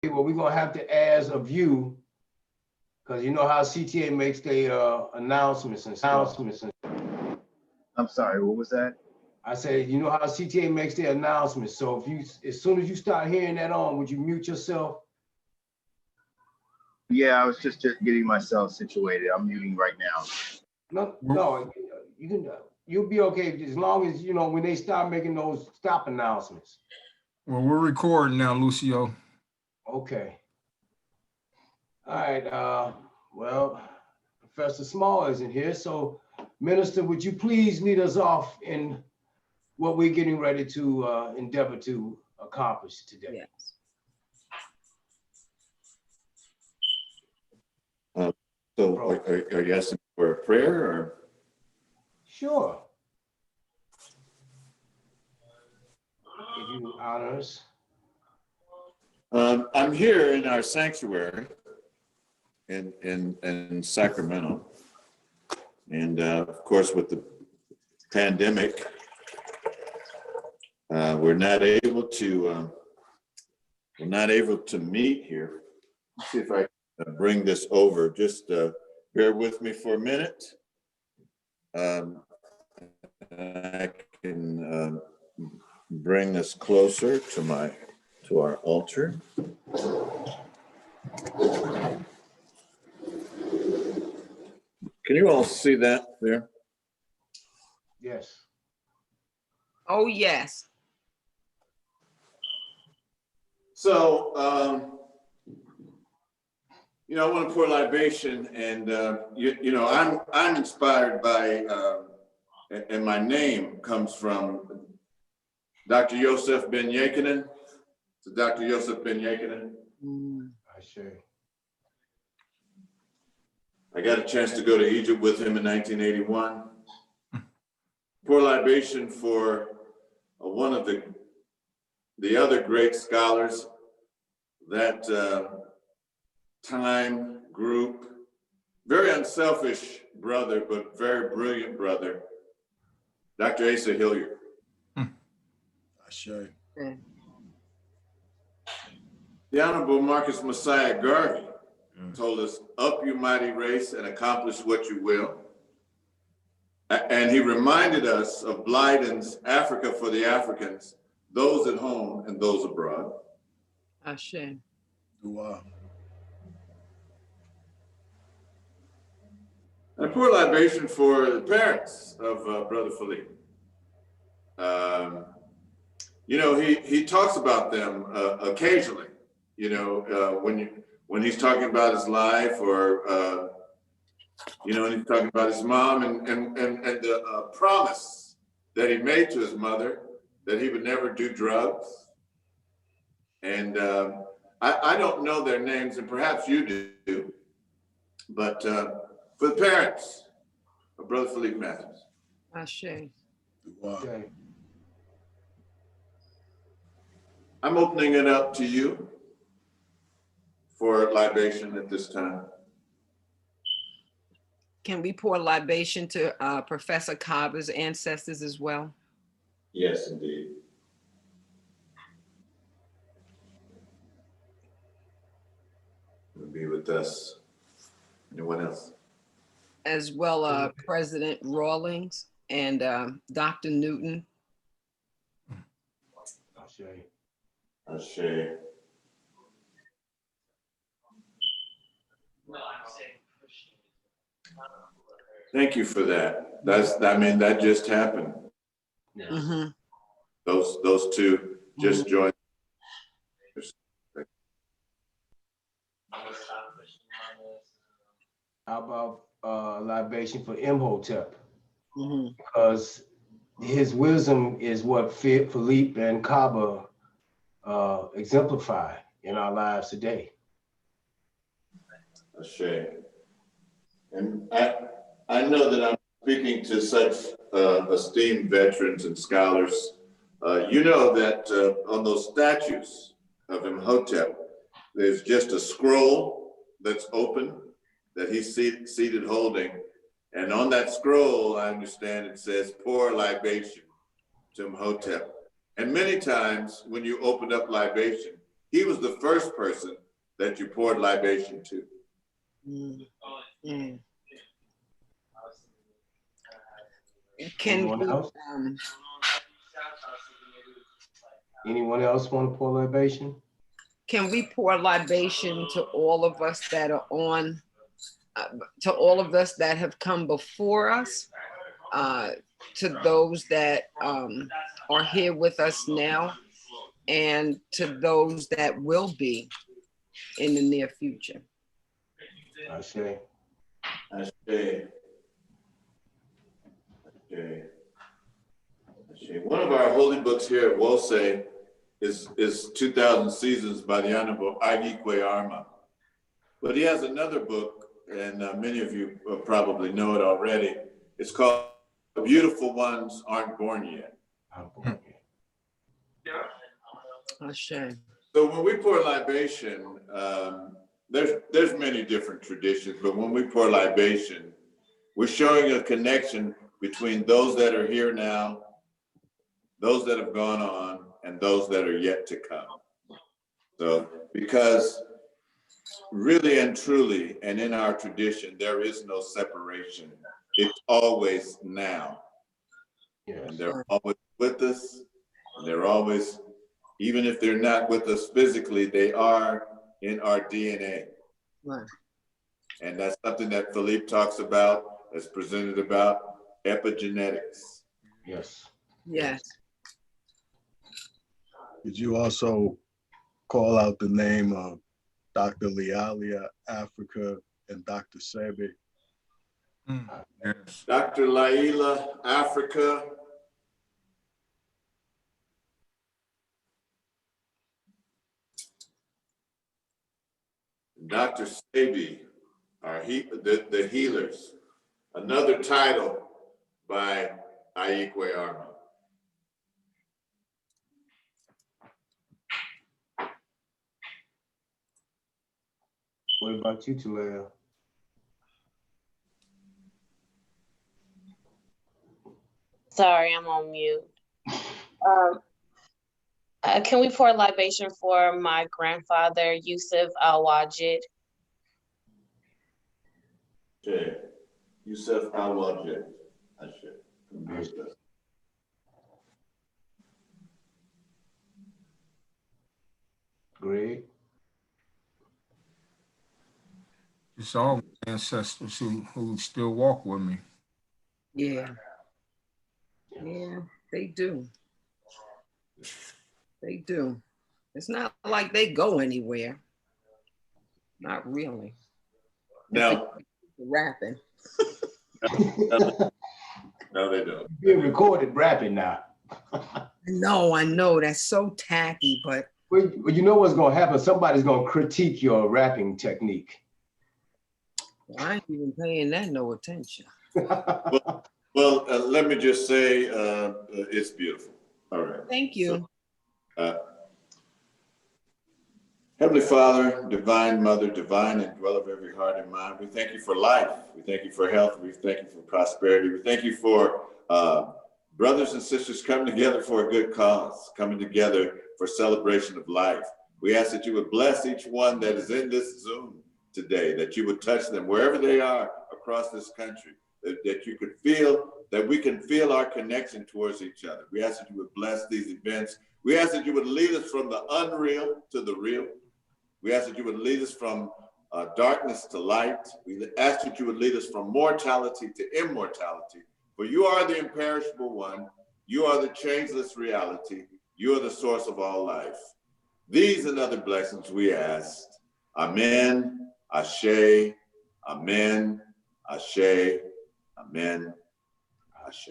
Well, we're gonna have to ask of you, because you know how CTA makes their announcements and stuff. I'm sorry, what was that? I said, you know how CTA makes their announcements. So if you, as soon as you start hearing that on, would you mute yourself? Yeah, I was just getting myself situated. I'm muting right now. No, you can. You'll be okay as long as you know when they start making those stop announcements. Well, we're recording now, Lucio. Okay. All right. Well, Professor Small isn't here, so Minister, would you please lead us off in what we're getting ready to endeavor to accomplish today? Yes. So are you asking for a prayer or? Sure. If you honor us. I'm here in our sanctuary in Sacramento. And of course, with the pandemic, we're not able to meet here. Let's see if I can bring this over. Just bear with me for a minute. I can bring this closer to our altar. Can you all see that there? Yes. Oh, yes. So, I want to pour libation, and I'm inspired by, and my name comes from Dr. Yosef Ben Yekinen. So Dr. Yosef Ben Yekinen. I sure. I got a chance to go to Egypt with him in 1981. Pour libation for one of the other great scholars, that time group, very unselfish brother, but very brilliant brother, Dr. Asa Hilliard. I sure. The Honorable Marcus Messiah Garvey told us, "Up, you mighty race, and accomplish what you will." And he reminded us of Blyden's Africa for the Africans, those at home and those abroad. Ashe. Wow. And I pour libation for the parents of Brother Philippe. He talks about them occasionally, when he's talking about his life, or when he's talking about his mom, and the promise that he made to his mother that he would never do drugs. And I don't know their names, and perhaps you do, but for the parents of Brother Philippe Matthews. Ashe. Wow. Okay. I'm opening it up to you for libation at this time. Can we pour libation to Professor Carver's ancestors as well? Yes, indeed. Will be with us. Anyone else? As well, President Rawlings and Dr. Newton. Ashe. Ashe. Thank you for that. That just happened. Yeah. Mm-hmm. Those two just joined. How about libation for Imhotep? Mm-hmm. Because his wisdom is what Philippe and Kaba exemplify in our lives today. Ashe. And I know that I'm speaking to such esteemed veterans and scholars. You know that on those statues of Imhotep, there's just a scroll that's open that he's seated holding. And on that scroll, I understand it says, "Pour libation to Imhotep." And many times when you open up libation, he was the first person that you poured libation to. Mm, mm. Anyone else? Anyone else want to pour libation? Can we pour libation to all of us that are on, to all of us that have come before us, to those that are here with us now, and to those that will be in the near future? I say. One of our holy books here at Wose is 2000 Seasons by the Honorable Agikwe Arma. But he has another book, and many of you probably know it already. It's called The Beautiful Ones Aren't Born Yet. A shame. So when we pour libation, there's many different traditions, but when we pour libation, we're showing a connection between those that are here now, those that have gone on, and those that are yet to come. So, because really and truly, and in our tradition, there is no separation. It's always now. Yes. And they're always with us. And they're always, even if they're not with us physically, they are in our DNA. Right. And that's something that Philippe talks about, that's presented about epigenetics. Yes. Yes. Did you also call out the name of Dr. Lialia Africa and Dr. Sebi? Yes. Dr. Laila Africa. Dr. Sebi are the healers. Another title by Agikwe Arma. What about you, Tulea? Sorry, I'm on mute. Can we pour libation for my grandfather, Yusuf Al-Wajid? Okay. Yusuf Al-Wajid. Greg? It's all ancestors who still walk with me. Yeah. Yeah, they do. They do. It's not like they go anywhere. Not really. Now, Rapping. no, they don't. Being recorded rapping now. I know. That's so tacky, but Well, you know what's gonna happen? Somebody's gonna critique your rapping technique. I ain't even paying that no attention. Well, let me just say, it's beautiful. All right. Thank you. Heavenly Father, Divine Mother, Divine Indweller of every heart and mind, we thank you for life. We thank you for health. We thank you for prosperity. We thank you for brothers and sisters coming together for a good cause, coming together for celebration of life. We ask that you would bless each one that is in this Zoom today, that you would touch them wherever they are across this country, that you could feel, that we can feel our connection towards each other. We ask that you would bless these events. We ask that you would lead us from the unreal to the real. We ask that you would lead us from darkness to light. We ask that you would lead us from mortality to immortality. For you are the imperishable one. You are the changeless reality. You are the source of all life. These and other blessings we ask. Amen, Ashe, Amen, Ashe, Amen, Ashe.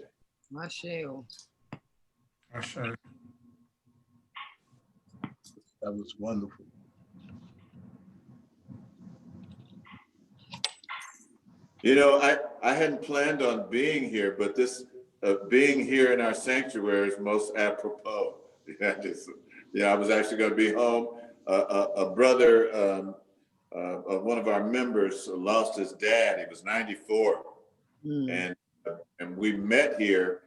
Michelle. That was wonderful. You know, I hadn't planned on being here, but this being here in our sanctuary is most apropos. I was actually going to be home. A brother of one of our members lost his dad. He was 94, and we met here,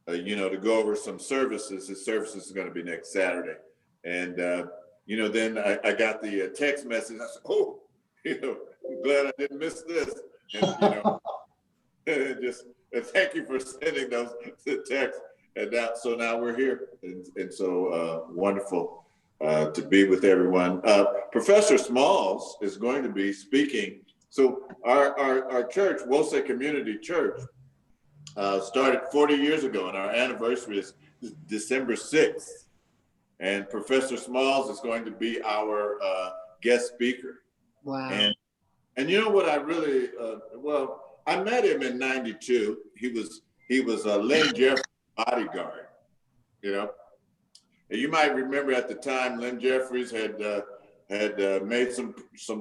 to go over some services. His services is going to be next Saturday, and then I got the text message. I said, oh, I'm glad I didn't miss this. And, just thank you for sending those texts. And now we're here. And so wonderful to be with everyone. Professor Smalls is going to be speaking. So our church, Wose Community Church, started 40 years ago, and our anniversary is December 6th. And Professor Smalls is going to be our guest speaker. Wow. And you know what I really, I met him in '92. He was Lynn Jeffries' bodyguard, And you might remember at the time, Lynn Jeffries had made some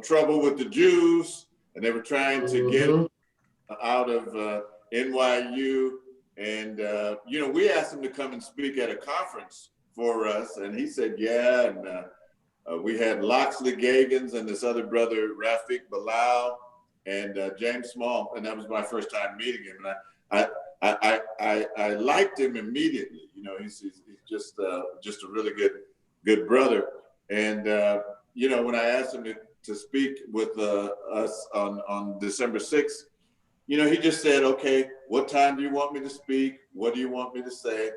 trouble with the Jews, and they were trying to get out of NYU. And, we asked him to come and speak at a conference for us. And he said, yeah. And we had Loxley Gagans and this other brother, Rafiq Bilal, and James Small. And that was my first time meeting him. And I liked him immediately. He's just a really good brother. And, when I asked him to speak with us on December 6th, he just said, okay, what time do you want me to speak? What do you want me to say?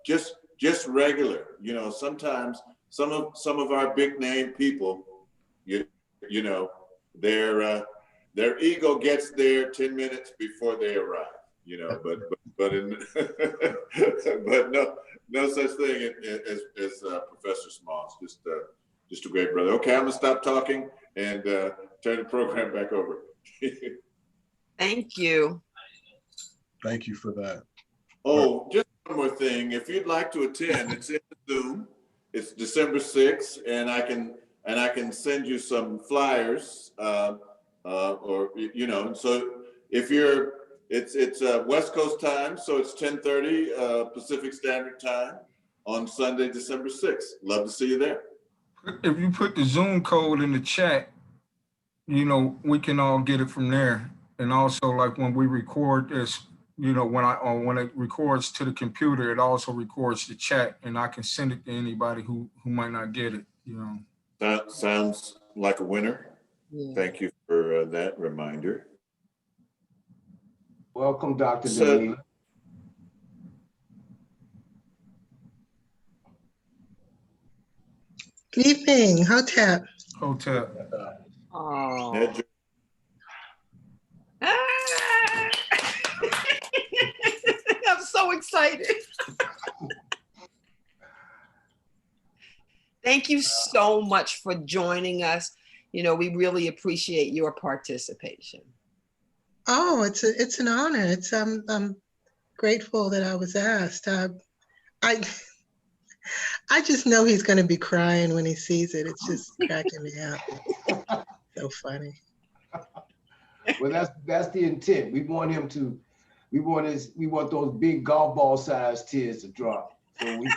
Just regular. Sometimes some of our big name people, their ego gets there 10 minutes before they arrive. But no such thing as Professor Smalls. Just a great brother. Okay, I'm gonna stop talking and turn the program back over. Thank you. Thank you for that. Oh, just one more thing. If you'd like to attend, it's in Zoom. It's December 6th, and I can send you some flyers, or so if you're, it's West Coast time, so it's 10:30 Pacific Standard Time on Sunday, December 6th. Love to see you there. If you put the Zoom code in the chat, we can all get it from there. And also, like when we record this, when it records to the computer, it also records the chat, and I can send it to anybody who might not get it. That sounds like a winner. Yeah. Thank you for that reminder. Welcome, Dr. Danila. Good evening, Hotep. Hotep. Oh. I'm so excited. Thank you so much for joining us. We really appreciate your participation. Oh, it's an honor. I'm grateful that I was asked. I just know he's going to be crying when he sees it. It's just cracking me up. So funny. Well, that's the intent. We want those big golf ball sized tears to drop. So we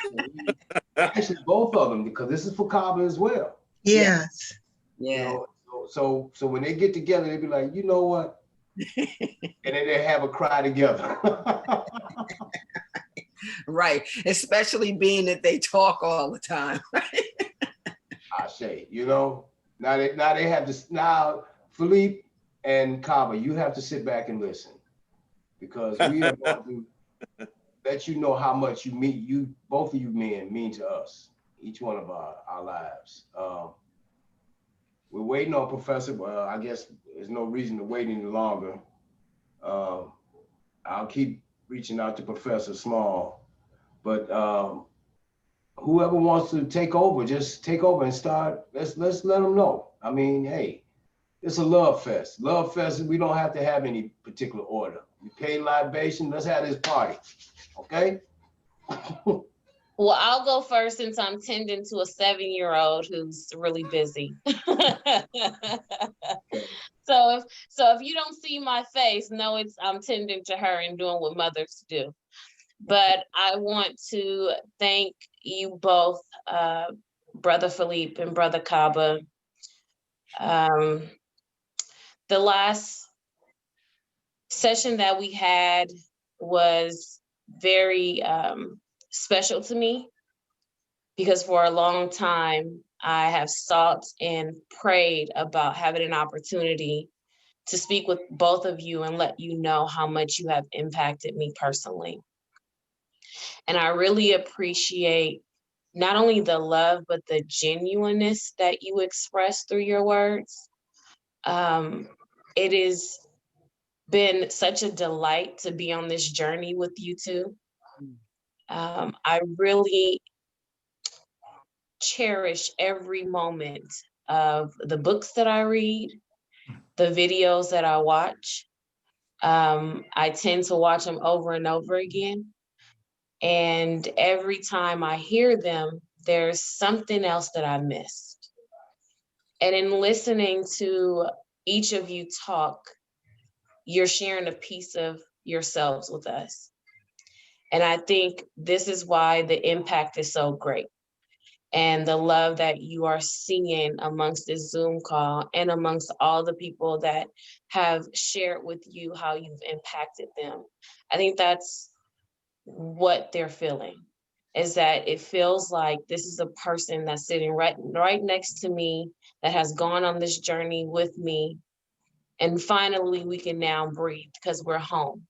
actually both of them, because this is for Kaba as well. Yes. Yeah. So when they get together, they be like, you know what? And then they have a cry together. Right. Especially being that they talk all the time. I say, now they have this. Now Philippe and Kaba, you have to sit back and listen, because we are going to let you know how much both of you men mean to us, each one of our lives. We're waiting on Professor, but I guess there's no reason to wait any longer. I'll keep reaching out to Professor Small, but whoever wants to take over, just take over and start. Let's let them know. I mean, hey, it's a love fest. Love fest, we don't have to have any particular order. We pay libation, let's have this party, okay? Well, I'll go first since I'm tending to a 7-year-old who's really busy. So if you don't see my face, know I'm tending to her and doing what mothers do. But I want to thank you both, Brother Philippe and Brother Kaba. The last session that we had was very special to me. because for a long time, I have sought and prayed about having an opportunity to speak with both of you and let you know how much you have impacted me personally. And I really appreciate not only the love, but the genuineness that you express through your words. It has been such a delight to be on this journey with you two. I really cherish every moment of the books that I read, the videos that I watch. I tend to watch them over and over again. And every time I hear them, there's something else that I missed. And in listening to each of you talk, you're sharing a piece of yourselves with us. And I think this is why the impact is so great. And the love that you are seeing amongst this Zoom call and amongst all the people that have shared with you how you've impacted them. I think that's what they're feeling, is that it feels like this is a person that's sitting right next to me, that has gone on this journey with me. And finally, we can now breathe because we're home.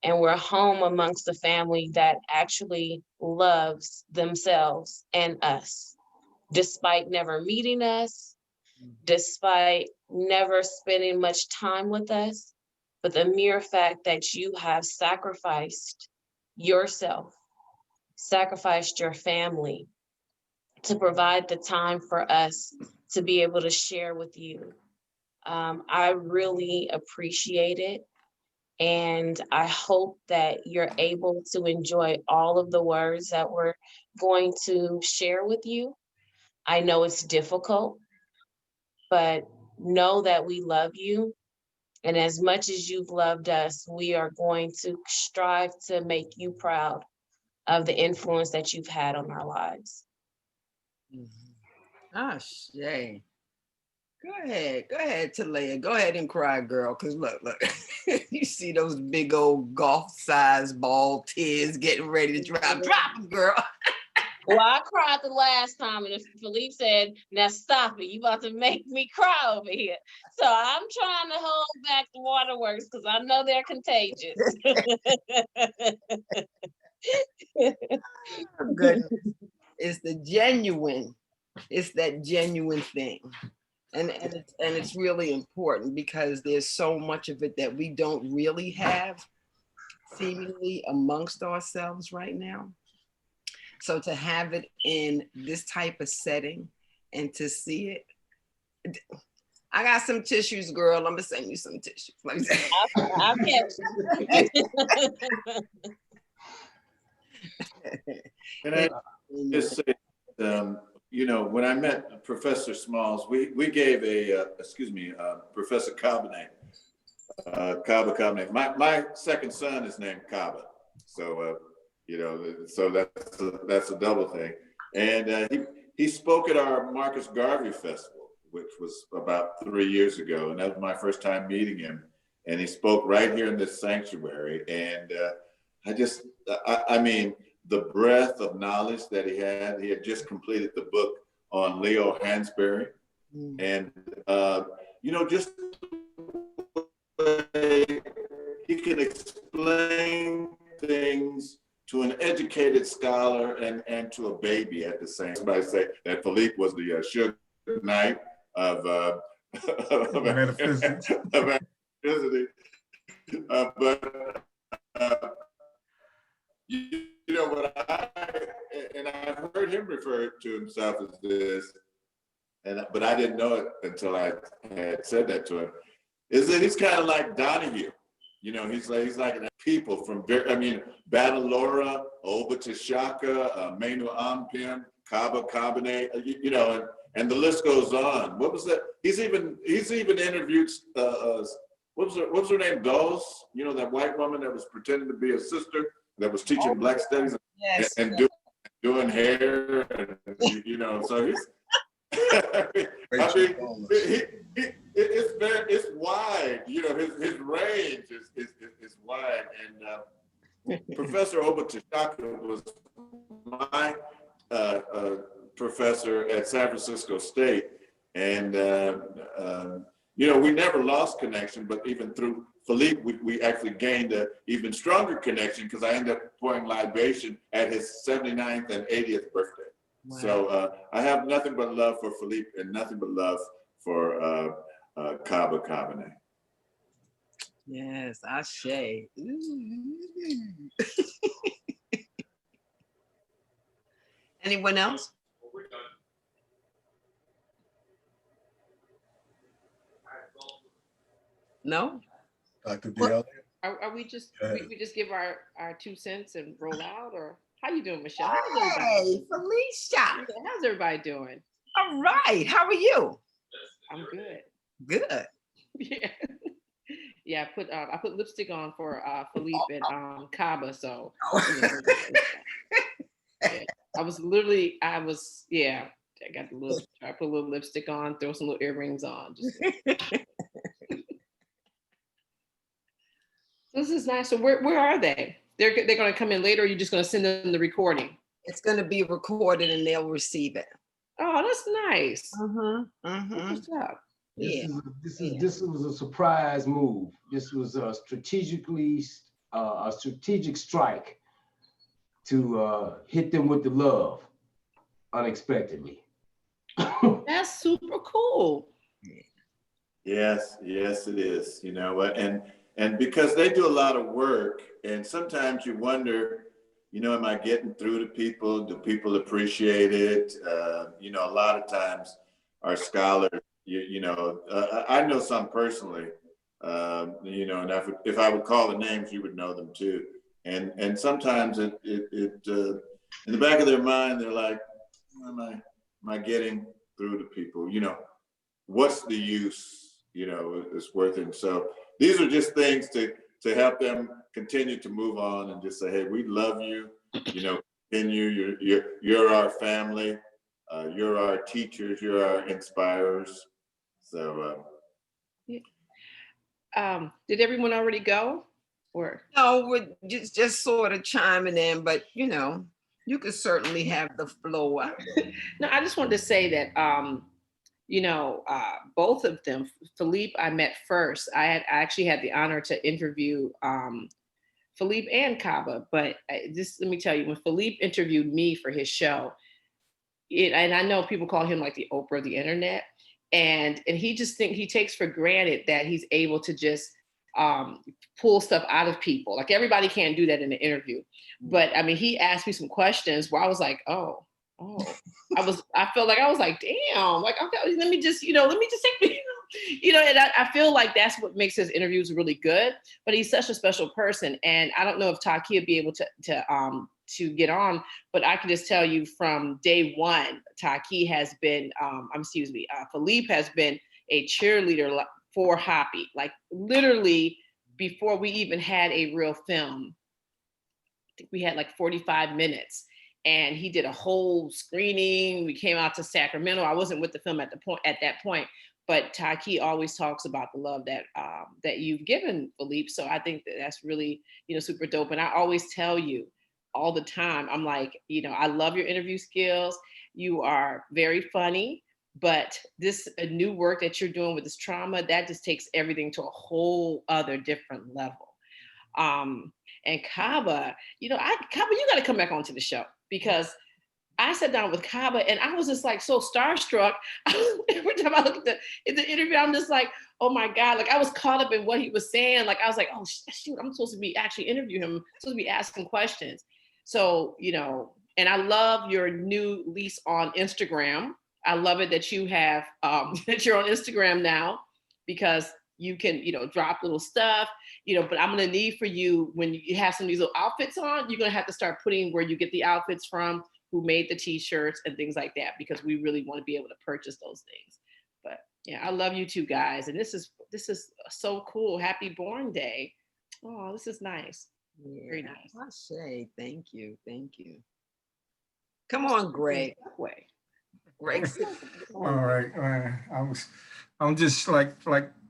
And we're home amongst a family that actually loves themselves and us, despite never meeting us, despite never spending much time with us. But the mere fact that you have sacrificed yourself, sacrificed your family to provide the time for us to be able to share with you. I really appreciate it. And I hope that you're able to enjoy all of the words that we're going to share with you. I know it's difficult, but know that we love you. And as much as you've loved us, we are going to strive to make you proud of the influence that you've had on our lives. Ah, Shay. Go ahead, Talea. Go ahead and cry, girl. Cause look, you see those big old golf-sized ball tears getting ready to drop. Drop them, girl. Well, I cried the last time, and Philippe said, "Now stop it. You about to make me cry over here." So I'm trying to hold back the waterworks because I know they're contagious. Oh, goodness. It's the genuine. It's that genuine thing. And it's really important because there's so much of it that we don't really have seemingly amongst ourselves right now. So to have it in this type of setting and to see it, I got some tissues, girl. I'm gonna send you some tissues. I'll catch you. And I just say, you know, when I met Professor Smalls, we gave Professor Cabernet, Caba Cabernet. My second son is named Caba, so you know, so that's a double thing. And he spoke at our Marcus Garvey Festival, which was about 3 years ago, and that was my first time meeting him. And he spoke right here in this sanctuary, and I mean, the breadth of knowledge that he had just completed the book on Leo Hansberry. And, you know, just he can explain things to an educated scholar and to a baby at the same time. Somebody say that Philippe was the Suge Knight of metaphysics. You know what I've heard him refer to himself as this, but I didn't know it until I had said that to him, is that he's kind of like Donahue. You know, he's like people from, Batalora, Obata Shaka, Manu Ampim, Caba Cabernet, you know, and the list goes on. What was that? He's even interviewed, what was her name? Dawes, you know, that white woman that was pretending to be a sister that was teaching Black studies and doing hair, and, you know, so he's, it's wide, you know, his range is wide. And Professor Obata Shaka was my professor at San Francisco State. And, you know, we never lost connection, but even through Philippe, we actually gained an even stronger connection because I ended up pouring libation at his 79th and 80th birthday. Wow. So I have nothing but love for Philippe and nothing but love for Kaba Kabane. Yes, Ashe. Ooh. Anyone else? No? Dr. What- D'Elia? Are we just, Yeah. we just give our 2 cents and roll out, or how you doing, Michelle? How's everybody? Hey, Felicia. How's everybody doing? All right. How are you? I'm good. Good. Yeah. Yeah, I put lipstick on for Philippe and Kaba, so you know, yeah. I put a little lipstick on, throw some little earrings on. Just, this is nice. So where are they? They're gonna come in later, or you're just gonna send them the recording? It's going to be recorded and they'll receive it. Oh, that's nice. Mm-hmm. What's up? Yeah. This was a surprise move. This was a strategic strike to hit them with the love unexpectedly. That's super cool. Yes, yes, it is. You know, and because they do a lot of work, and sometimes you wonder, you know, am I getting through to people? Do people appreciate it? You know, a lot of times our scholars, you know, I know some personally, you know, and if I would call the names, you would know them too. And sometimes it in the back of their mind, they're like, am I getting through to people? You know, what's the use? You know, it's worth it. So these are just things to help them continue to move on and just say, hey, we love you. You know, continue. You're our family. You're our teachers. You're our inspirers. So. Did everyone already go? Or No, we're just sort of chiming in, but you know, you could certainly have the floor. no, I just wanted to say that you know, both of them, Philippe, I met first. I actually had the honor to interview Philippe and Kaba, but just let me tell you, when Philippe interviewed me for his show, and I know people call him like the Oprah of the internet, and he takes for granted that he's able to just pull stuff out of people. Like everybody can't do that in an interview, but I mean, he asked me some questions where I was like, oh. I felt like I was like, damn, like, okay, let me just take, you know, and I feel like that's what makes his interviews really good, but he's such a special person. And I don't know if Taki would be able to get on, but I can just tell you from day one, Taki has been, Philippe has been a cheerleader for Hoppy, like literally before we even had a real film. I think we had like 45 minutes. And he did a whole screening. We came out to Sacramento. I wasn't with the film at that point, but Taki always talks about the love that that you've given Philippe. So I think that's really, you know, super dope. And I always tell you all the time, I'm like, you know, I love your interview skills. You are very funny, but this new work that you're doing with this trauma, that just takes everything to a whole other different level. And Kaba, you know, Kaba, you got to come back onto the show, because I sat down with Kaba and I was just like so starstruck. Every time I look at the interview, I'm just like, oh my God, like I was caught up in what he was saying. Like I was like, oh shoot, I'm supposed to be actually interviewing him, I'm supposed to be asking questions. So, you know, and I love your new lease on Instagram. I love it that you have, that you're on Instagram now, because you can, you know, drop little stuff, you know, but I'm going to need for you, when you have some of these little outfits on, you're going to have to start putting where you get the outfits from, who made the t-shirts and things like that, because we really want to be able to purchase those things. But yeah, I love you two guys. And this is so cool. Happy Born Day. Oh, this is nice. Yeah, Very nice. I say thank you. Come on, Greg. Way. Greg. All right. I'm just like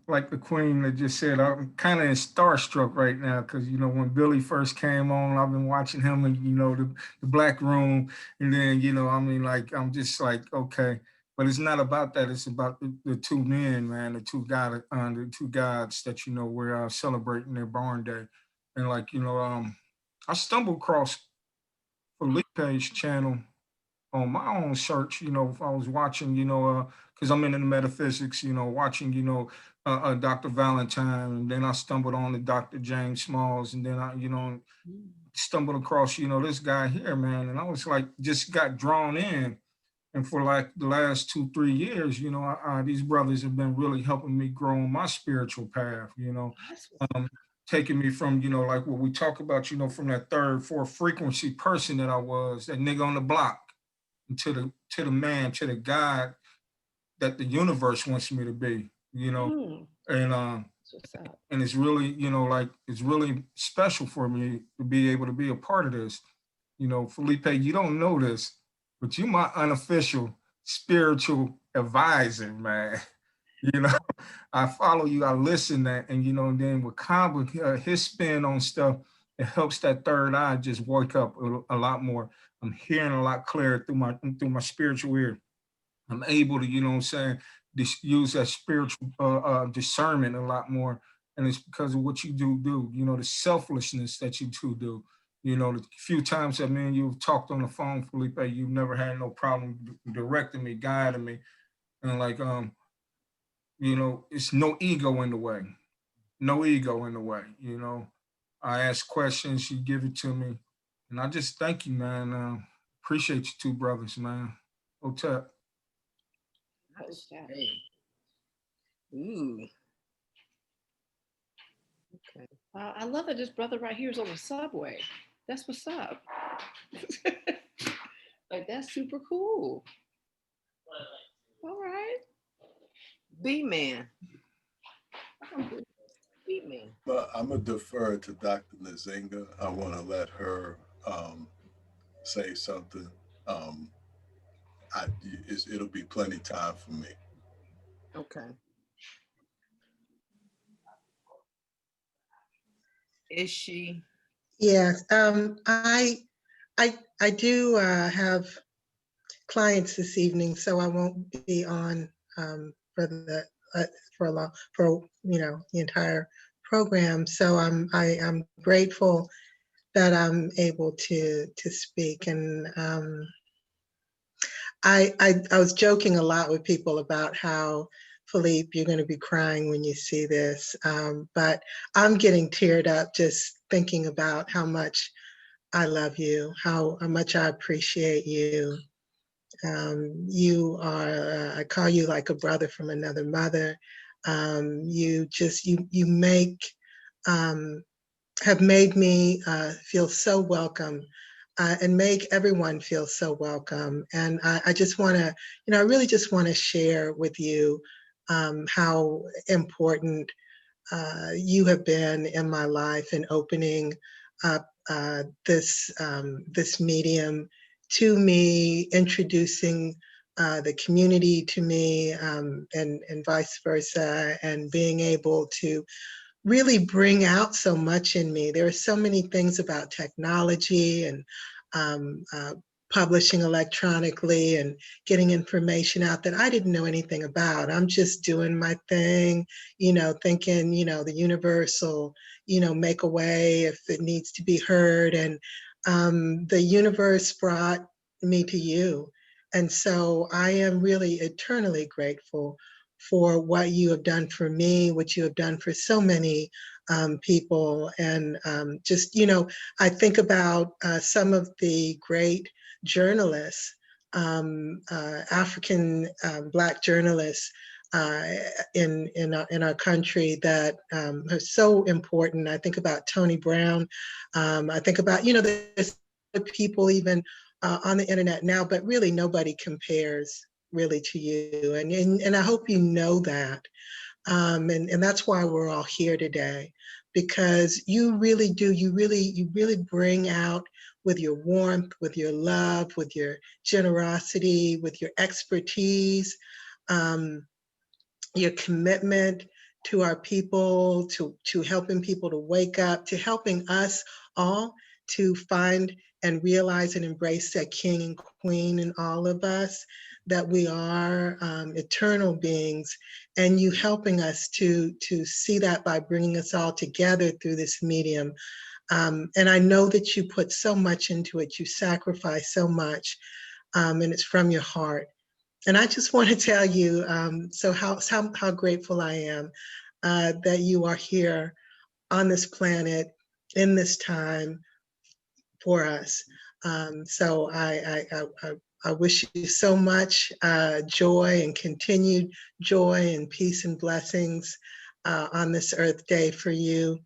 like the queen that just said, I'm kind of starstruck right now because, you know, when Billy first came on, I've been watching him and, you know, the Black Room. And then, you know, I mean, like, I'm just like, okay. But it's not about that. It's about the two men, man, the two gods that, you know, we're celebrating their born day. And like, you know, I stumbled across Felipe's channel on my own search, you know, if I was watching, you know, because I'm into the metaphysics, you know, watching, you know, Dr. Valentine, and then I stumbled on the Dr. James Smalls, and then I, you know, stumbled across, you know, this guy here, man, and I was like, just got drawn in. And for like the last 2-3 years, you know, these brothers have been really helping me grow on my spiritual path, you know, taking me from, you know, like what we talk about, you know, from that third, fourth frequency person that I was, that nigga on the block, to the man, to the God that the universe wants me to be, you know, and and it's really, you know, like it's really special for me to be able to be a part of this. You know, Felipe, you don't know this, but you my unofficial spiritual advisor, man. You know, I follow you, I listen that, and you know, and then with Kamba, his spin on stuff, it helps that third eye just wake up a lot more. I'm hearing a lot clearer through my spiritual ear. I'm able to, you know what I'm saying, use that spiritual discernment a lot more. And it's because of what you do, you know, the selflessness that you two do. You know, the few times that me and you've talked on the phone, Felipe, you've never had no problem directing me, guiding me. And like, you know, it's no ego in the way. No ego in the way, you know. I ask questions, you give it to me. And I just thank you, man. Appreciate you two brothers, man. Hotep. Okay. Ooh. Okay. I love that this brother right here is on the subway. That's what's up. Like, that's super cool. All right. B-Man. B-Man. But I'm gonna defer to Dr. Nzinga. I want to let her say something. It'll be plenty time for me. Okay. Is she? Yes, I do have clients this evening, so I won't be on for the for a long for you know the entire program. So I'm grateful that I'm able to speak, and I was joking a lot with people about how, Philippe, you're going to be crying when you see this, but I'm getting teared up just thinking about how much I love you, how much I appreciate you. You are, I call you like a brother from another mother. You make, have made me feel so welcome and make everyone feel so welcome. And I just want to, you know, I really just want to share with you how important you have been in my life in opening up this medium to me, introducing the community to me, and vice versa, and being able to really bring out so much in me. There are so many things about technology and um, uh, publishing electronically and getting information out that I didn't know anything about. I'm just doing my thing, you know, thinking, you know, the universe will, you know, make a way if it needs to be heard. And the universe brought me to you. And so I am really eternally grateful for what you have done for me, what you have done for so many people. And just, you know, I think about some of the great journalists, African Black journalists in our country that are so important. I think about Tony Brown. I think about, you know, there's people even on the internet now, but really nobody compares really to you. And I hope you know that. And that's why we're all here today, because you really do, you really bring out with your warmth, with your love, with your generosity, with your expertise, your commitment to our people, to helping people to wake up, to helping us all to find and realize and embrace that king and queen in all of us, that we are eternal beings, and you helping us to see that by bringing us all together through this medium. And I know that you put so much into it, you sacrifice so much, and it's from your heart. And I just want to tell you, how grateful I am that you are here on this planet in this time for us. So I wish you so much joy and continued joy and peace and blessings on this Earth Day for you.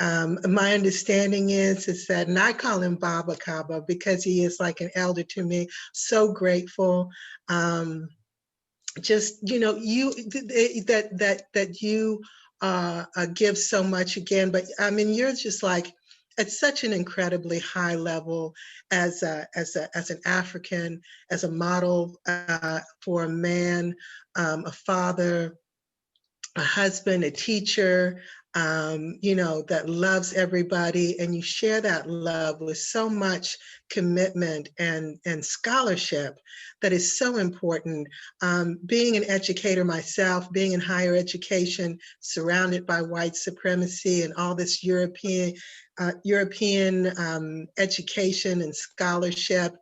My understanding is that, and I call him Baba Kaba because he is like an elder to me. So grateful. Just, you know, that you give so much again, but I mean, you're just like at such an incredibly high level as an African, as a model for a man, a father, a husband, a teacher, you know, that loves everybody, and you share that love with so much commitment and scholarship that is so important. Being an educator myself, being in higher education, surrounded by white supremacy and all this European education and scholarship,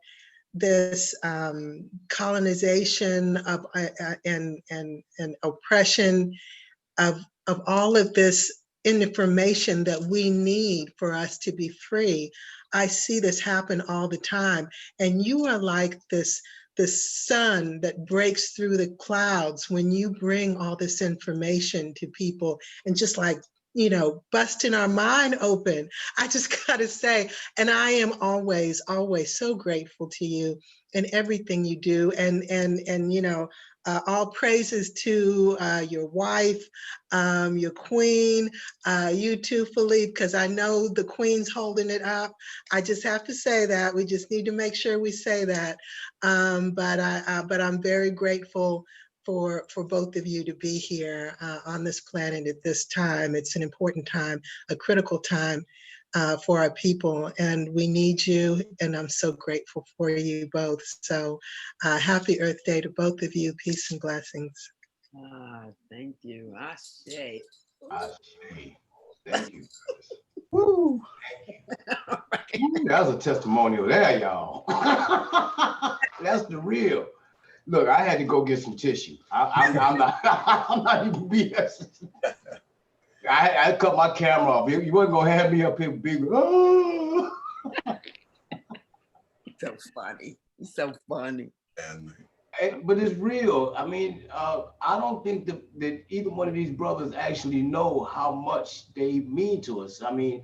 this colonization of and oppression of all of this information that we need for us to be free. I see this happen all the time. And you are like this sun that breaks through the clouds when you bring all this information to people, and just like, you know, busting our mind open. I just gotta say, and I am always, always so grateful to you and everything you do. And you know, all praises to your wife, your queen, you too, Philippe, because I know the queen's holding it up. I just have to say that. We just need to make sure we say that. But I'm very grateful for both of you to be here on this planet at this time. It's an important time, a critical time for our people, and we need you, and I'm so grateful for you both. So happy Earth Day to both of you. Peace and blessings. Thank you. Ashe. Ashe. Thank you. Woo. Ooh, that was a testimonial there, y'all. That's the real. Look, I had to go get some tissue. I'm not I'm not even BS. I cut my camera off. You wasn't gonna have me up here big. Oh. So funny. So funny. But it's real. I mean, I don't think that either one of these brothers actually know how much they mean to us. I mean,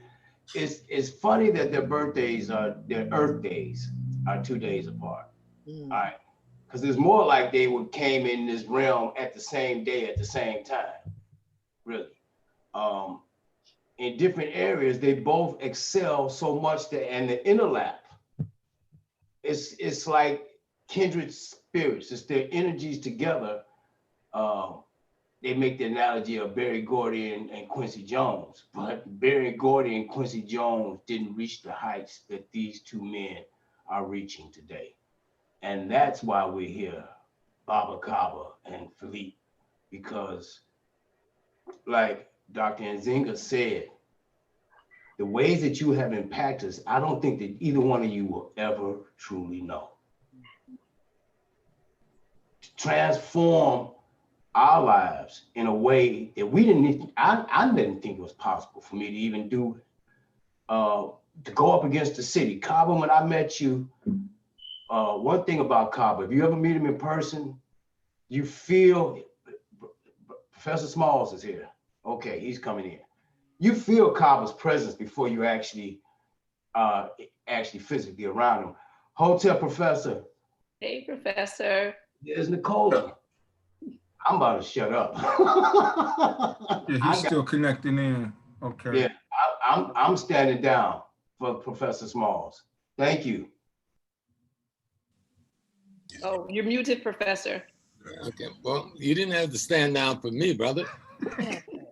it's funny that their birthdays are, their Earth days are 2 days apart. All right. Because it's more like they came in this realm at the same day, at the same time, really. In different areas, they both excel so much that, and the interlap, it's like kindred spirits. It's their energies together. They make the analogy of Berry Gordy and Quincy Jones, but Berry Gordy and Quincy Jones didn't reach the heights that these two men are reaching today. And that's why we're here, Baba Kaba and Philippe, because like Dr. Nzinga said, the ways that you have impacted us, I don't think that either one of you will ever truly know. To transform our lives in a way that we didn't, I didn't think it was possible for me to even do, to go up against the city. Kaba, when I met you, one thing about Kaba, if you ever meet him in person, you feel, Professor Smalls is here. Okay, he's coming in. You feel Kaba's presence before you actually physically around him. Hotel Professor. Hey, Professor. There's Nicola. I'm about to shut up. Yeah, he's still connecting in. Okay. Yeah, I'm standing down for Professor Smalls. Thank you. Oh, you're muted, Professor. Okay, well, you didn't have to stand down for me, brother.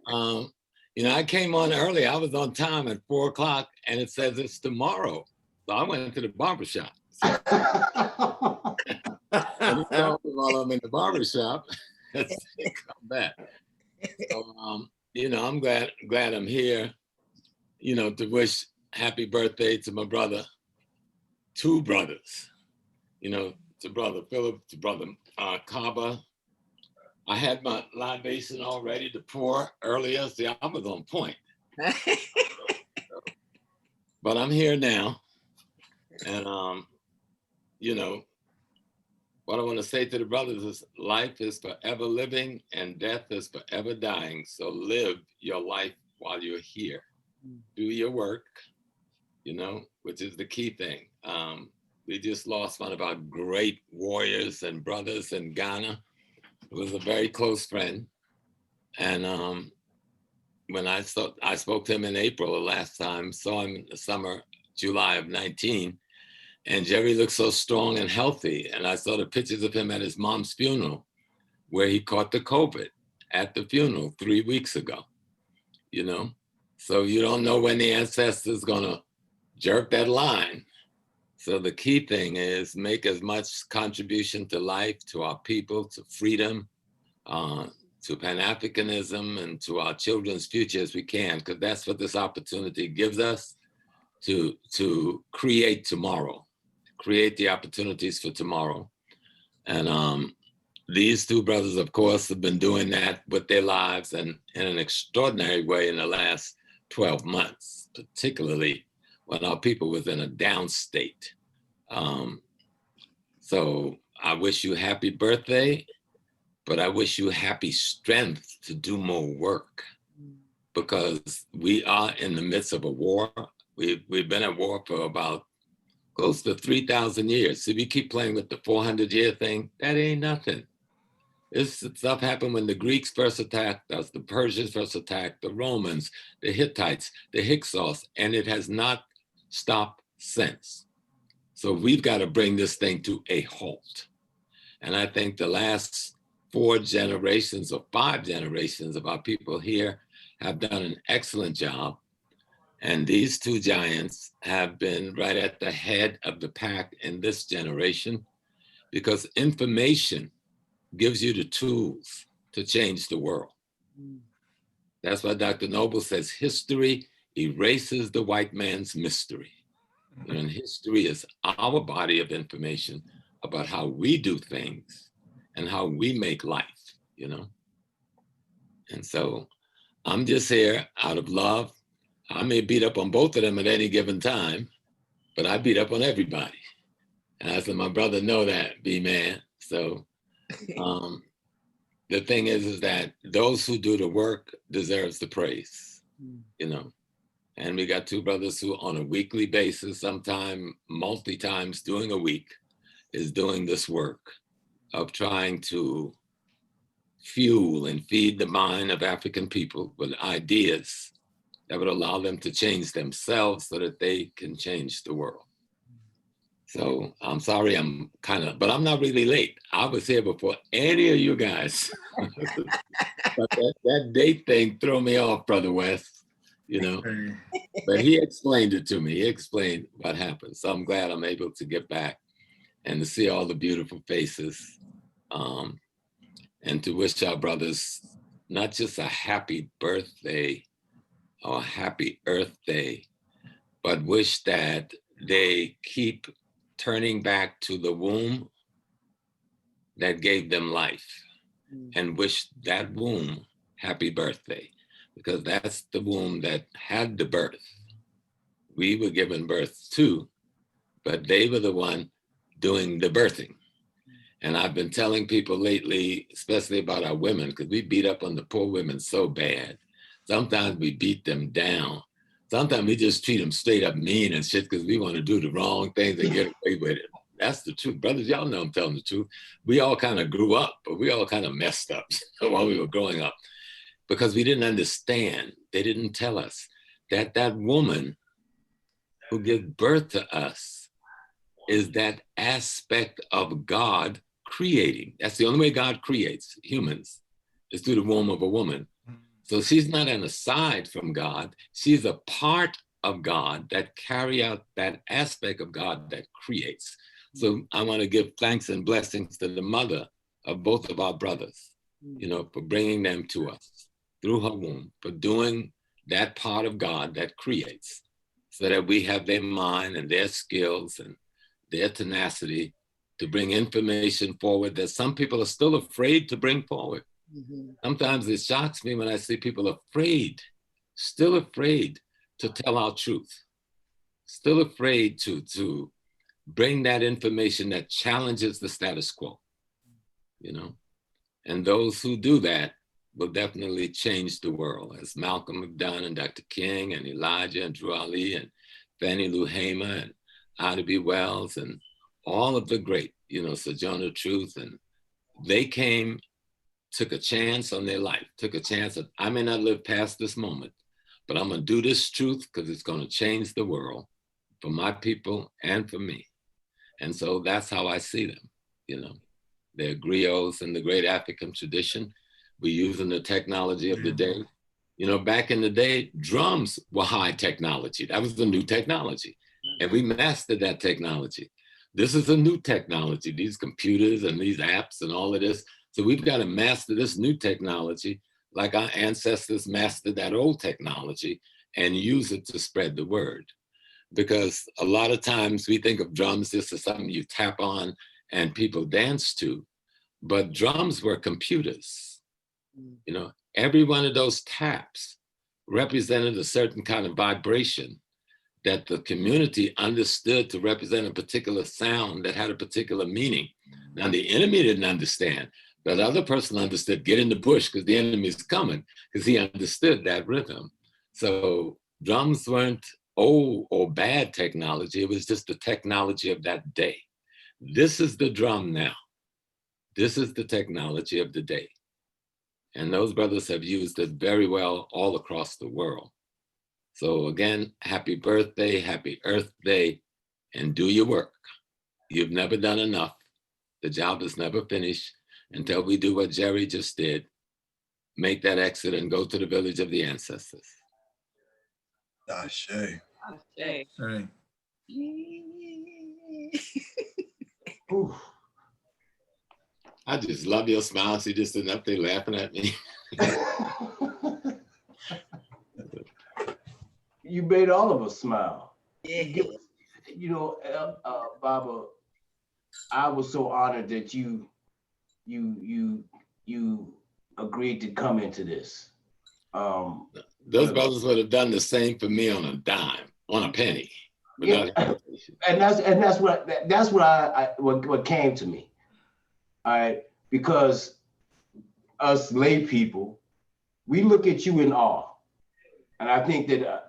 You know, I came on early. I was on time at 4 o'clock, and it says it's tomorrow. So I went to the barbershop. So, and he told me while I'm in the barbershop, come back. So, you know, I'm glad I'm here, you know, to wish happy birthday to my brother, 2 brothers, you know, to brother Philip, to brother Kaba. I had my libation all ready to pour earlier. See, I was on point. But I'm here now. And, you know, what I want to say to the brothers is life is forever living and death is forever dying. So live your life while you're here. Do your work, you know, which is the key thing. We just lost one of our great warriors and brothers in Ghana. It was a very close friend. And when I spoke to him in April the last time, saw him in the summer, July of 19, and Jerry looked so strong and healthy. And I saw the pictures of him at his mom's funeral, where he caught the COVID at the funeral 3 weeks ago, you know? So you don't know when the ancestor's gonna jerk that line. So the key thing is make as much contribution to life, to our people, to freedom, to Pan-Africanism, and to our children's future as we can, because that's what this opportunity gives us to create tomorrow, create the opportunities for tomorrow. And these 2 brothers, of course, have been doing that with their lives and in an extraordinary way in the last 12 months, particularly when our people was in a down state. So I wish you happy birthday, but I wish you happy strength to do more work, because we are in the midst of a war. We've been at war for about close to 3,000 years. So if you keep playing with the 400-year thing, that ain't nothing. This stuff happened when the Greeks first attacked us, the Persians first attacked, the Romans, the Hittites, the Hyksos, and it has not stopped since. So we've got to bring this thing to a halt. And I think the last 4 generations or 5 generations of our people here have done an excellent job. And these 2 giants have been right at the head of the pack in this generation, because information gives you the tools to change the world. That's why Dr. Noble says history erases the white man's mystery. And history is our body of information about how we do things and how we make life, you know? And so I'm just here out of love. I may beat up on both of them at any given time, but I beat up on everybody. And I said, my brother know that, B-man. So the thing is that those who do the work deserves the praise, you know? And we got 2 brothers who on a weekly basis, sometime multi-times during a week, is doing this work of trying to fuel and feed the mind of African people with ideas that would allow them to change themselves so that they can change the world. So I'm sorry, but I'm not really late. I was here before any of you guys. But that date thing threw me off, Brother West. You know, but he explained it to me. He explained what happened. So I'm glad I'm able to get back and to see all the beautiful faces, and to wish our brothers not just a happy birthday or happy Earth Day, but wish that they keep turning back to the womb that gave them life, and wish that womb happy birthday. Because that's the womb that had the birth. We were given birth too, but they were the one doing the birthing. And I've been telling people lately, especially about our women, because we beat up on the poor women so bad. Sometimes we beat them down. Sometimes we just treat them straight up mean and shit because we want to do the wrong things and get away with it. That's the truth. Brothers, y'all know I'm telling the truth. We all kind of grew up, but we all kind of messed up while we were growing up. Because we didn't understand, they didn't tell us that that woman who gives birth to us is that aspect of God creating. That's the only way God creates humans, is through the womb of a woman. So she's not an aside from God. She's a part of God that carry out that aspect of God that creates. So I want to give thanks and blessings to the mother of both of our brothers, you know, for bringing them to us through her womb, for doing that part of God that creates, so that we have their mind and their skills and their tenacity to bring information forward that some people are still afraid to bring forward. Sometimes it shocks me when I see people afraid, still afraid to tell our truth, still afraid to bring that information that challenges the status quo, you know? And those who do that will definitely change the world, as Malcolm have done, and Dr. King and Elijah and Drew Ali and Fannie Lou Hamer and Ida B. Wells and all of the great, you know, Sojourner Truth. And they came, took a chance on their life, took a chance that I may not live past this moment, but I'm gonna do this truth because it's gonna change the world for my people and for me. And so that's how I see them, you know. They're griots in the great African tradition. We're using the technology of the day. You know, back in the day, drums were high technology. That was the new technology. And we mastered that technology. This is a new technology, these computers and these apps and all of this. So we've got to master this new technology like our ancestors mastered that old technology and use it to spread the word. Because a lot of times we think of drums just as something you tap on and people dance to, but drums were computers. You know, every one of those taps represented a certain kind of vibration that the community understood to represent a particular sound that had a particular meaning. Now the enemy didn't understand, but the other person understood, get in the bush because the enemy's coming, because he understood that rhythm. So drums weren't old or bad technology, it was just the technology of that day. This is the drum now. This is the technology of the day. And those brothers have used it very well all across the world. So again, happy birthday, happy Earth Day, and do your work. You've never done enough. The job is never finished until we do what Jerry just did, make that exit and go to the village of the ancestors. Ashe. Hey. I just love your smile. She just sitting up there laughing at me. You made all of us smile. Yeah. You know, Baba, I was so honored that you agreed to come into this. Those brothers would have done the same for me on a dime, on a penny. Yeah, and that's what came to me. All right, because us lay people, we look at you in awe, and I think that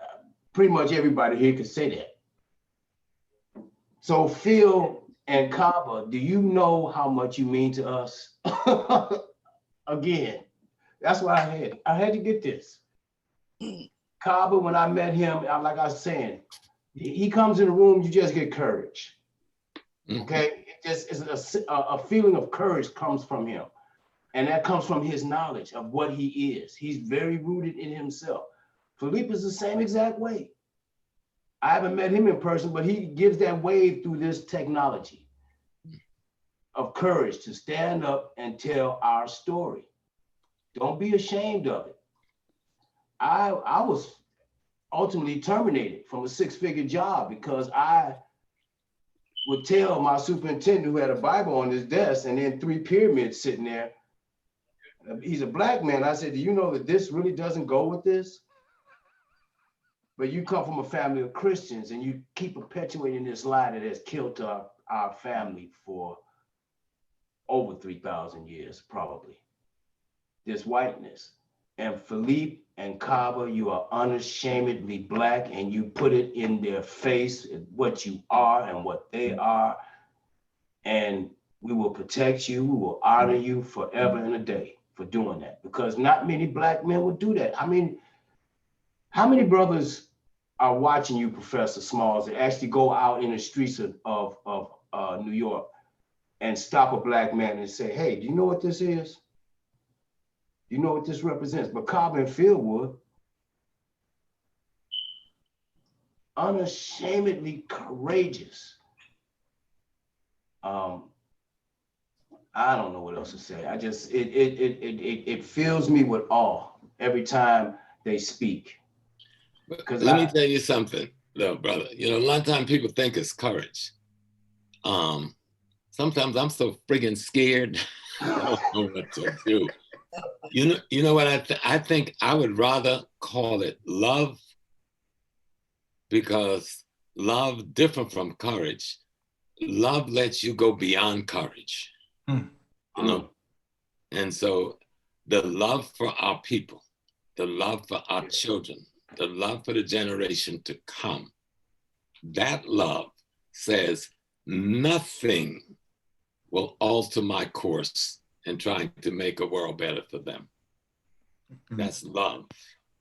pretty much everybody here could say that. So Phil and Kaba, do you know how much you mean to us? Again, that's why I had to get this. Kaba, when I met him, like I was saying, he comes in the room, you just get courage. Okay, it just is a feeling of courage comes from him, and that comes from his knowledge of what he is. He's very rooted in himself. Philippe is the same exact way. I haven't met him in person, but he gives that wave through this technology of courage to stand up and tell our story. Don't be ashamed of it. I was ultimately terminated from a six-figure job because I would tell my superintendent, who had a Bible on his desk and then 3 pyramids sitting there, he's a black man. I said, do you know that this really doesn't go with this? But you come from a family of Christians and you keep perpetuating this lie that has killed our family for over 3,000 years, probably. This whiteness. And Philippe and Kaba, you are unashamedly black, and you put it in their face, what you are and what they are. And we will protect you, we will honor you forever and a day for doing that, because not many black men would do that. I mean, how many brothers are watching you, Professor Smalls, that actually go out in the streets of New York and stop a black man and say, hey, do you know what this is? You know what this represents? Macabre and Fieldwood, unashamedly courageous. I don't know what else to say. I just, it fills me with awe every time they speak. Because let me tell you something, though, brother. You know, a lot of times people think it's courage. Sometimes I'm so friggin' scared. I don't know what to do. You know what I think I would rather call it love, because love, different from courage, love lets you go beyond courage. You know, and so the love for our people, the love for our children, the love for the generation to come, that love says nothing will alter my course in trying to make a world better for them. That's love.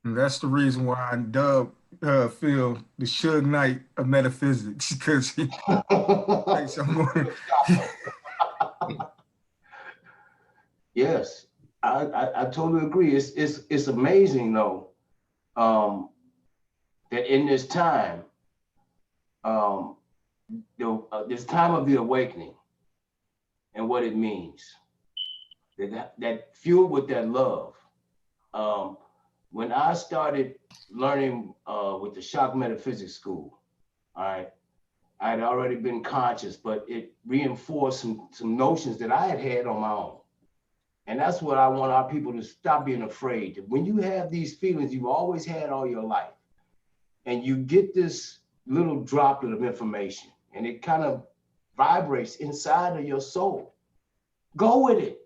And that's the reason why I dub Phil the Suge Knight of metaphysics, because he thinks someone. Yes, I totally agree. It's amazing though, that in this time, this time of the awakening and what it means, that fueled with that love. When I started learning with the Shock Metaphysics School, all right, I had already been conscious, but it reinforced some notions that I had on my own. And that's what I want our people to stop being afraid. When you have these feelings you've always had all your life, and you get this little droplet of information, and it kind of vibrates inside of your soul, go with it.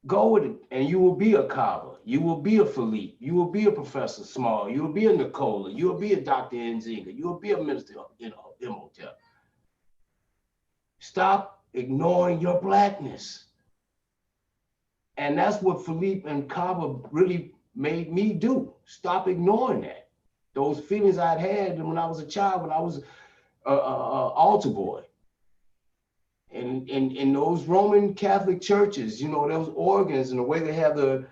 Go with it, and you will be a Kaba. You will be a Philippe. You will be a Professor Small. You will be a Nicola. You will be a Dr. Nzinga. You will be a Minister Imhotep. Stop ignoring your Blackness. And that's what Philippe and Kaba really made me do. Stop ignoring that. Those feelings I'd had when I was a child, when I was an altar boy. In those Roman Catholic churches, you know, those organs and the way they have the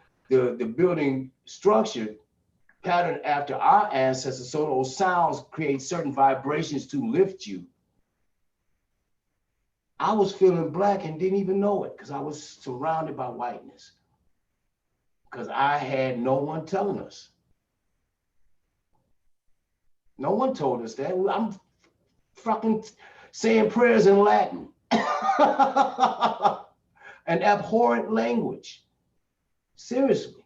building structured, patterned after our ancestors, so those sounds create certain vibrations to lift you. I was feeling Black and didn't even know it because I was surrounded by whiteness. Because I had no one telling us. No one told us that. I'm fucking saying prayers in Latin. An abhorrent language. Seriously.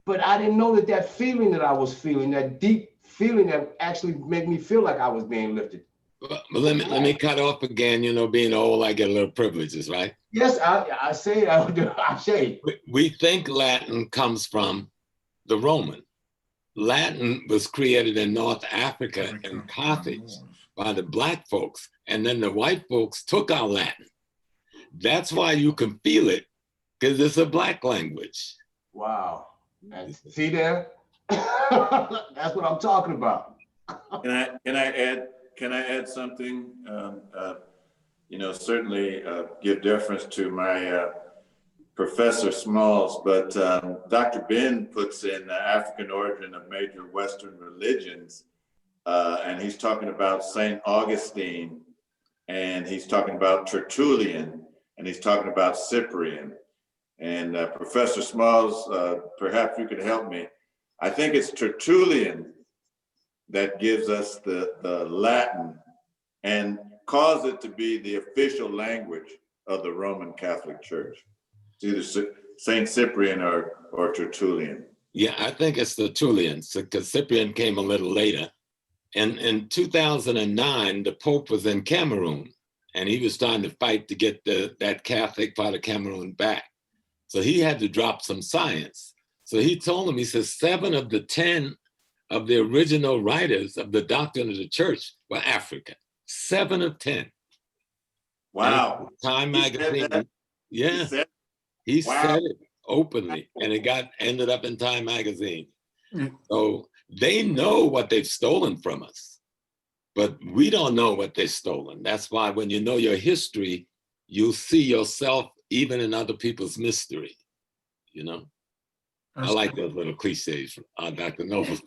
But I didn't know that feeling that I was feeling, that deep feeling that actually made me feel like I was being lifted. But let me cut off again. You know, being old, I get a little privileges, right? Yes, I say. We think Latin comes from the Roman. Latin was created in North Africa in Carthage by the Black folks, and then the white folks took our Latin. That's why you can feel it, because it's a Black language. Wow. See there? That's what I'm talking about. Can I add something? You know, certainly give deference to my Professor Smalls, but Dr. Ben puts in the African origin of major Western religions, and he's talking about St. Augustine, and he's talking about Tertullian, and he's talking about Cyprian. And Professor Smalls, perhaps you could help me. I think it's Tertullian that gives us the Latin and cause it to be the official language of the Roman Catholic Church. It's either Saint Cyprian or Tertullian. Yeah, I think it's Tertullian, because Cyprian came a little later. And in 2009, the Pope was in Cameroon, and he was trying to fight to get that Catholic part of Cameroon back. So he had to drop some science. So he told him, he says, 7 of the 10 of the original writers of the doctrine of the church were African. 7 of 10. Wow. Time magazine. Yeah. He said it openly, and it ended up in Time magazine. So they know what they've stolen from us, but we don't know what they've stolen. That's why when you know your history, you'll see yourself even in other people's mystery. you know? I That's like those little cliches, Dr. Noble.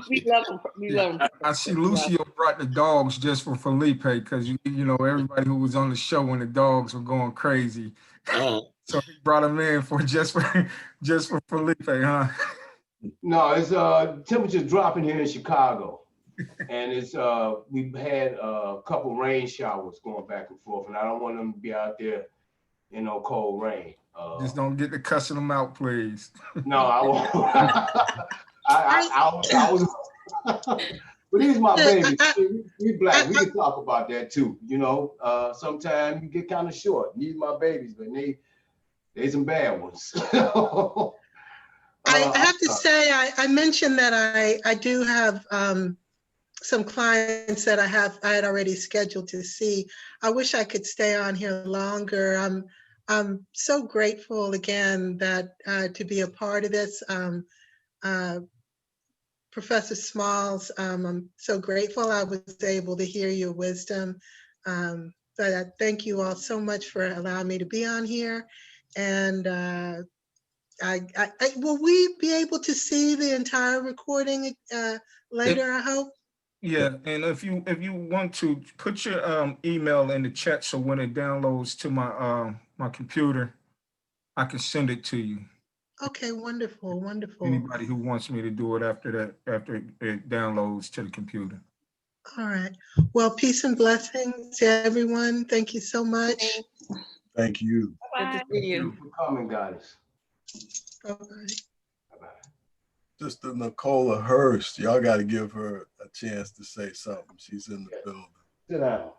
We love him. We love him. I see Lucio brought the dogs just for Felipe because you know everybody who was on the show when the dogs were going crazy, so he brought them in for just for Felipe, huh? No, it's temperature's dropping here in Chicago. And it's we've had a couple rain showers going back and forth, and I don't want them to be out there in no cold rain. Just don't get to cussing them out, please. No, I won't. I was, but these my babies. We black. We can talk about that too. You know, sometimes you get kind of short. These my babies, but they some bad ones. I have to say, I mentioned that I do have some clients that I had already scheduled to see. I wish I could stay on here longer. I'm so grateful again that to be a part of this. Professor Smalls, I'm so grateful I was able to hear your wisdom. But I thank you all so much for allowing me to be on here. And will we be able to see the entire recording later, I hope? Yeah, and if you want to put your email in the chat, so when it downloads to my my computer, I can send it to you. Okay, wonderful, wonderful. Anybody who wants me to do it after it downloads to the computer. All right. Well, peace and blessings to everyone. Thank you so much. Thank you. Good to see you. For coming, guys. Bye-bye. Sister Nicola Hurst, y'all got to give her a chance to say something. She's in the building. Sit down.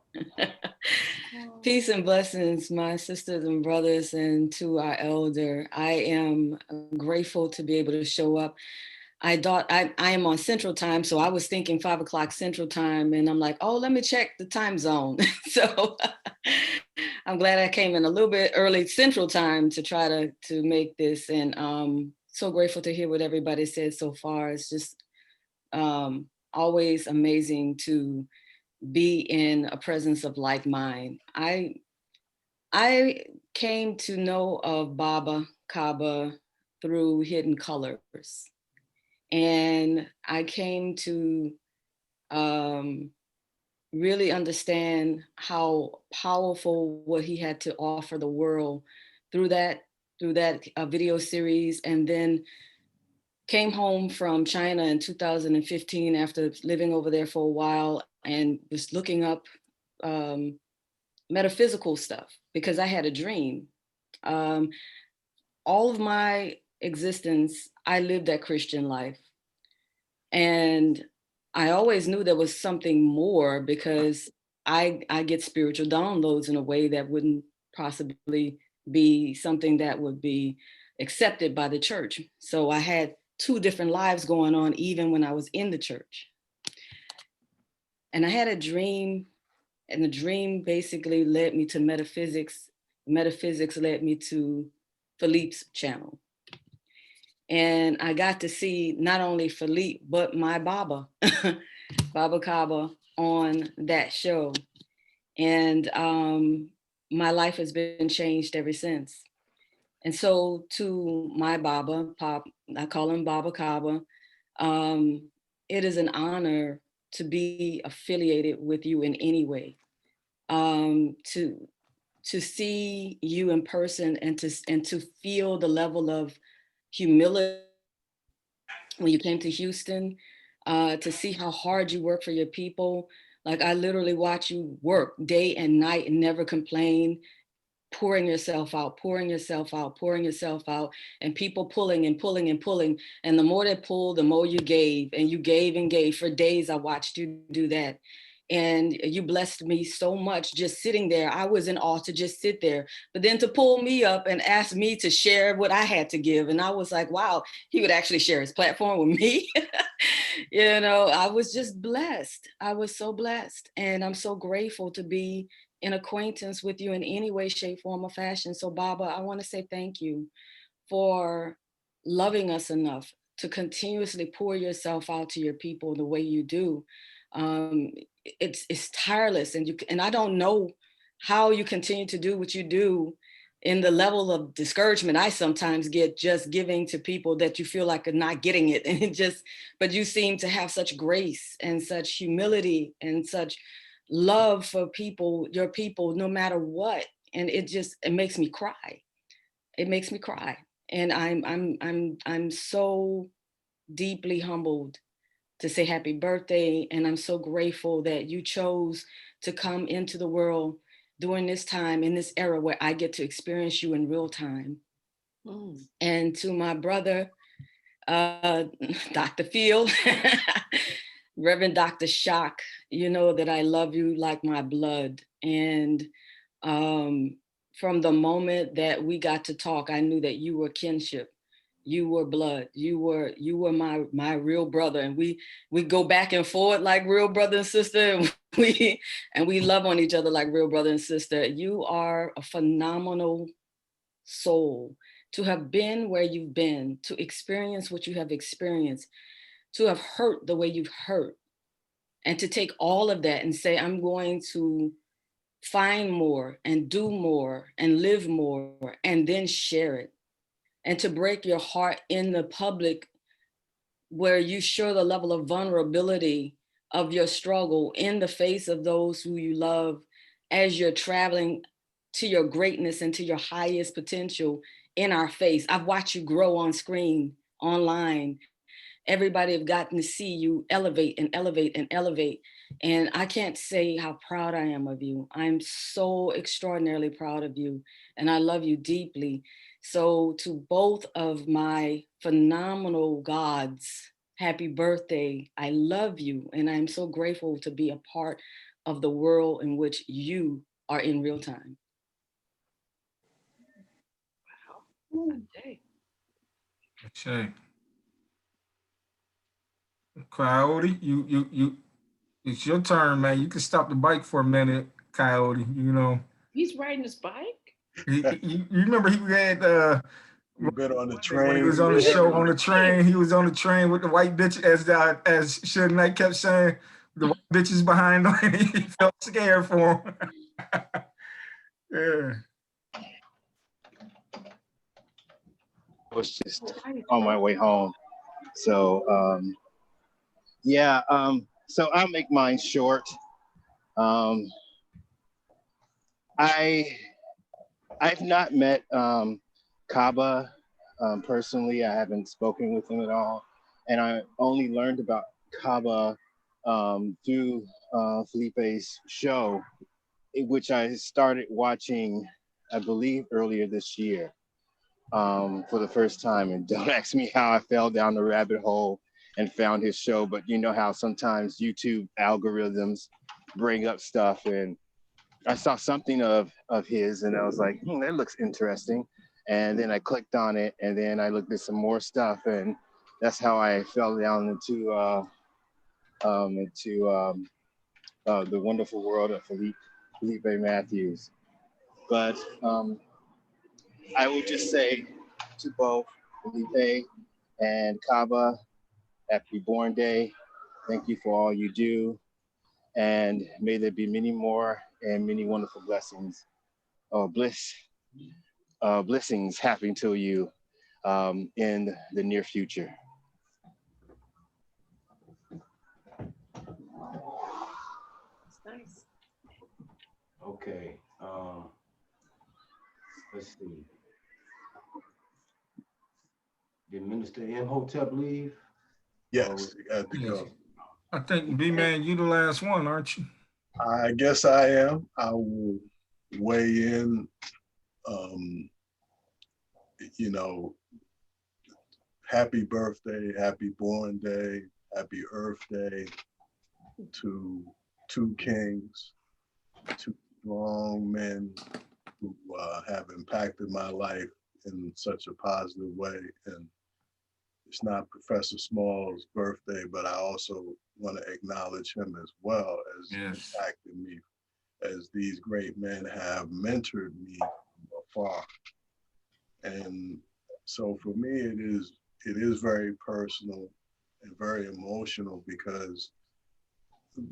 Peace and blessings, my sisters and brothers, and to our elder. I am grateful to be able to show up. I am on Central Time, so I was thinking 5 o'clock Central Time, and I'm like, oh, let me check the time zone. So I'm glad I came in a little bit early Central Time to try to make this, and so grateful to hear what everybody said so far. It's just always amazing to be in a presence of like mind. I came to know of Baba Kaba through Hidden Colors. And I came to really understand how powerful what he had to offer the world through that video series, and then came home from China in 2015 after living over there for a while, and was looking up metaphysical stuff because I had a dream. All of my existence, I lived that Christian life. And I always knew there was something more because I get spiritual downloads in a way that wouldn't possibly be something that would be accepted by the church. So I had 2 different lives going on even when I was in the church. And I had a dream, and the dream basically led me to metaphysics. Metaphysics led me to Philippe's channel. And I got to see not only Philippe, but my Baba, Baba Kaba, on that show. And my life has been changed ever since. And so to my Baba, Pop, I call him Baba Kaba, it is an honor to be affiliated with you in any way, to see you in person and to feel the level of humility when you came to Houston, to see how hard you work for your people. Like I literally watch you work day and night and never complain, pouring yourself out, pouring yourself out, pouring yourself out, and people pulling and pulling and pulling. And the more they pulled, the more you gave, and you gave and gave. For days, I watched you do that. And you blessed me so much just sitting there. I was in awe to just sit there, but then to pull me up and ask me to share what I had to give. And I was like, wow, he would actually share his platform with me. You know, I was just blessed. I was so blessed. And I'm so grateful to be in acquaintance with you in any way, shape, form, or fashion. So Baba, I want to say thank you for loving us enough to continuously pour yourself out to your people the way you do. It's tireless, and I don't know how you continue to do what you do in the level of discouragement I sometimes get just giving to people that you feel like are not getting it. And it just, but you seem to have such grace and such humility and such love for people, your people, no matter what. And it makes me cry. It makes me cry. And I'm so deeply humbled to say happy birthday. And I'm so grateful that you chose to come into the world during this time, in this era where I get to experience you in real time. And to my brother, Dr. Field, Reverend Dr. Shock, you know that I love you like my blood. And from the moment that we got to talk, I knew that you were kinship. You were blood. You were my real brother, and we go back and forth like real brother and sister. And we love on each other like real brother and sister. You are a phenomenal soul to have been where you've been, to experience what you have experienced, to have hurt the way you've hurt, and to take all of that and say, I'm going to find more and do more and live more and then share it. And to break your heart in the public where you show the level of vulnerability of your struggle in the face of those who you love as you're traveling to your greatness and to your highest potential in our face. I've watched you grow on screen, online. Everybody have gotten to see you elevate and elevate and elevate. And I can't say how proud I am of you. I'm so extraordinarily proud of you, and I love you deeply. So to both of my phenomenal gods, happy birthday. I love you, and I'm so grateful to be a part of the world in which you are in real time. Wow. Okay. Okay. Coyote, you, it's your turn, man. You can stop the bike for a minute, Coyote. You know, He's riding his bike? you remember he had You've been on the when train. he was on the show on the train. He was on the train with the white bitch, as Suge Knight kept saying, the white bitches behind him. And he felt scared for him. Yeah. I was just on my way home. So so I'll make mine short. I've not met Kaba personally. I haven't spoken with him at all, and I only learned about Kaba through Felipe's show, which I started watching, I believe, earlier this year for the first time. And don't ask me how I fell down the rabbit hole and found his show, but you know how sometimes YouTube algorithms bring up stuff, and I saw something of his, and I was like, that looks interesting. And then I clicked on it, and then I looked at some more stuff, and that's how I fell down into the wonderful world of Felipe Matthews. But I would just say to both Felipe and Kaba, happy Born Day. Thank you for all you do. And may there be many more and many wonderful blessings, blessings happening to you in the near future. That's nice. Okay. Let's see. Did Minister Imhotep leave? Yes, you got to Yes. go. I think, B-Man, you the last one, aren't you? I guess I am. I will weigh in. You know, happy birthday, happy Born Day, happy Earth Day to two kings, two strong men who have impacted my life in such a positive way. And it's not Professor Small's birthday, but I also want to acknowledge him as well as impacted me, as these great men have mentored me from afar. And so for me, it is very personal and very emotional, because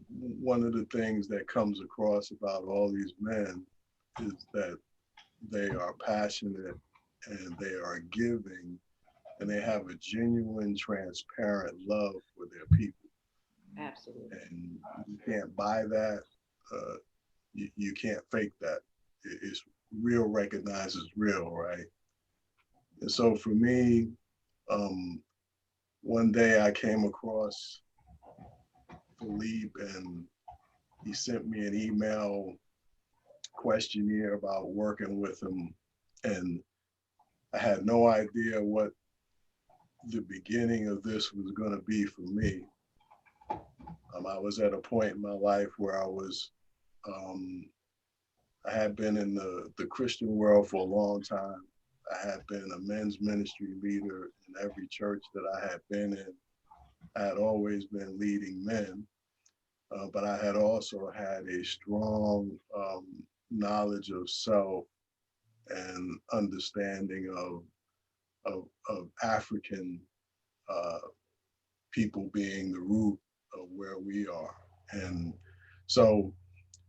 one of the things that comes across about all these men is that they are passionate, and they are giving, and they have a genuine, transparent love for their people. Absolutely. And you can't buy that. You can't fake that. It's real, recognizes real, right? And so for me, one day I came across Philippe, and he sent me an email questionnaire about working with him. And I had no idea what the beginning of this was going to be for me. I was at a point in my life where I had been in the Christian world for a long time. I had been a men's ministry leader in every church that I had been in. I had always been leading men, but I had also had a strong knowledge of self and understanding of African people being the root of where we are. And so,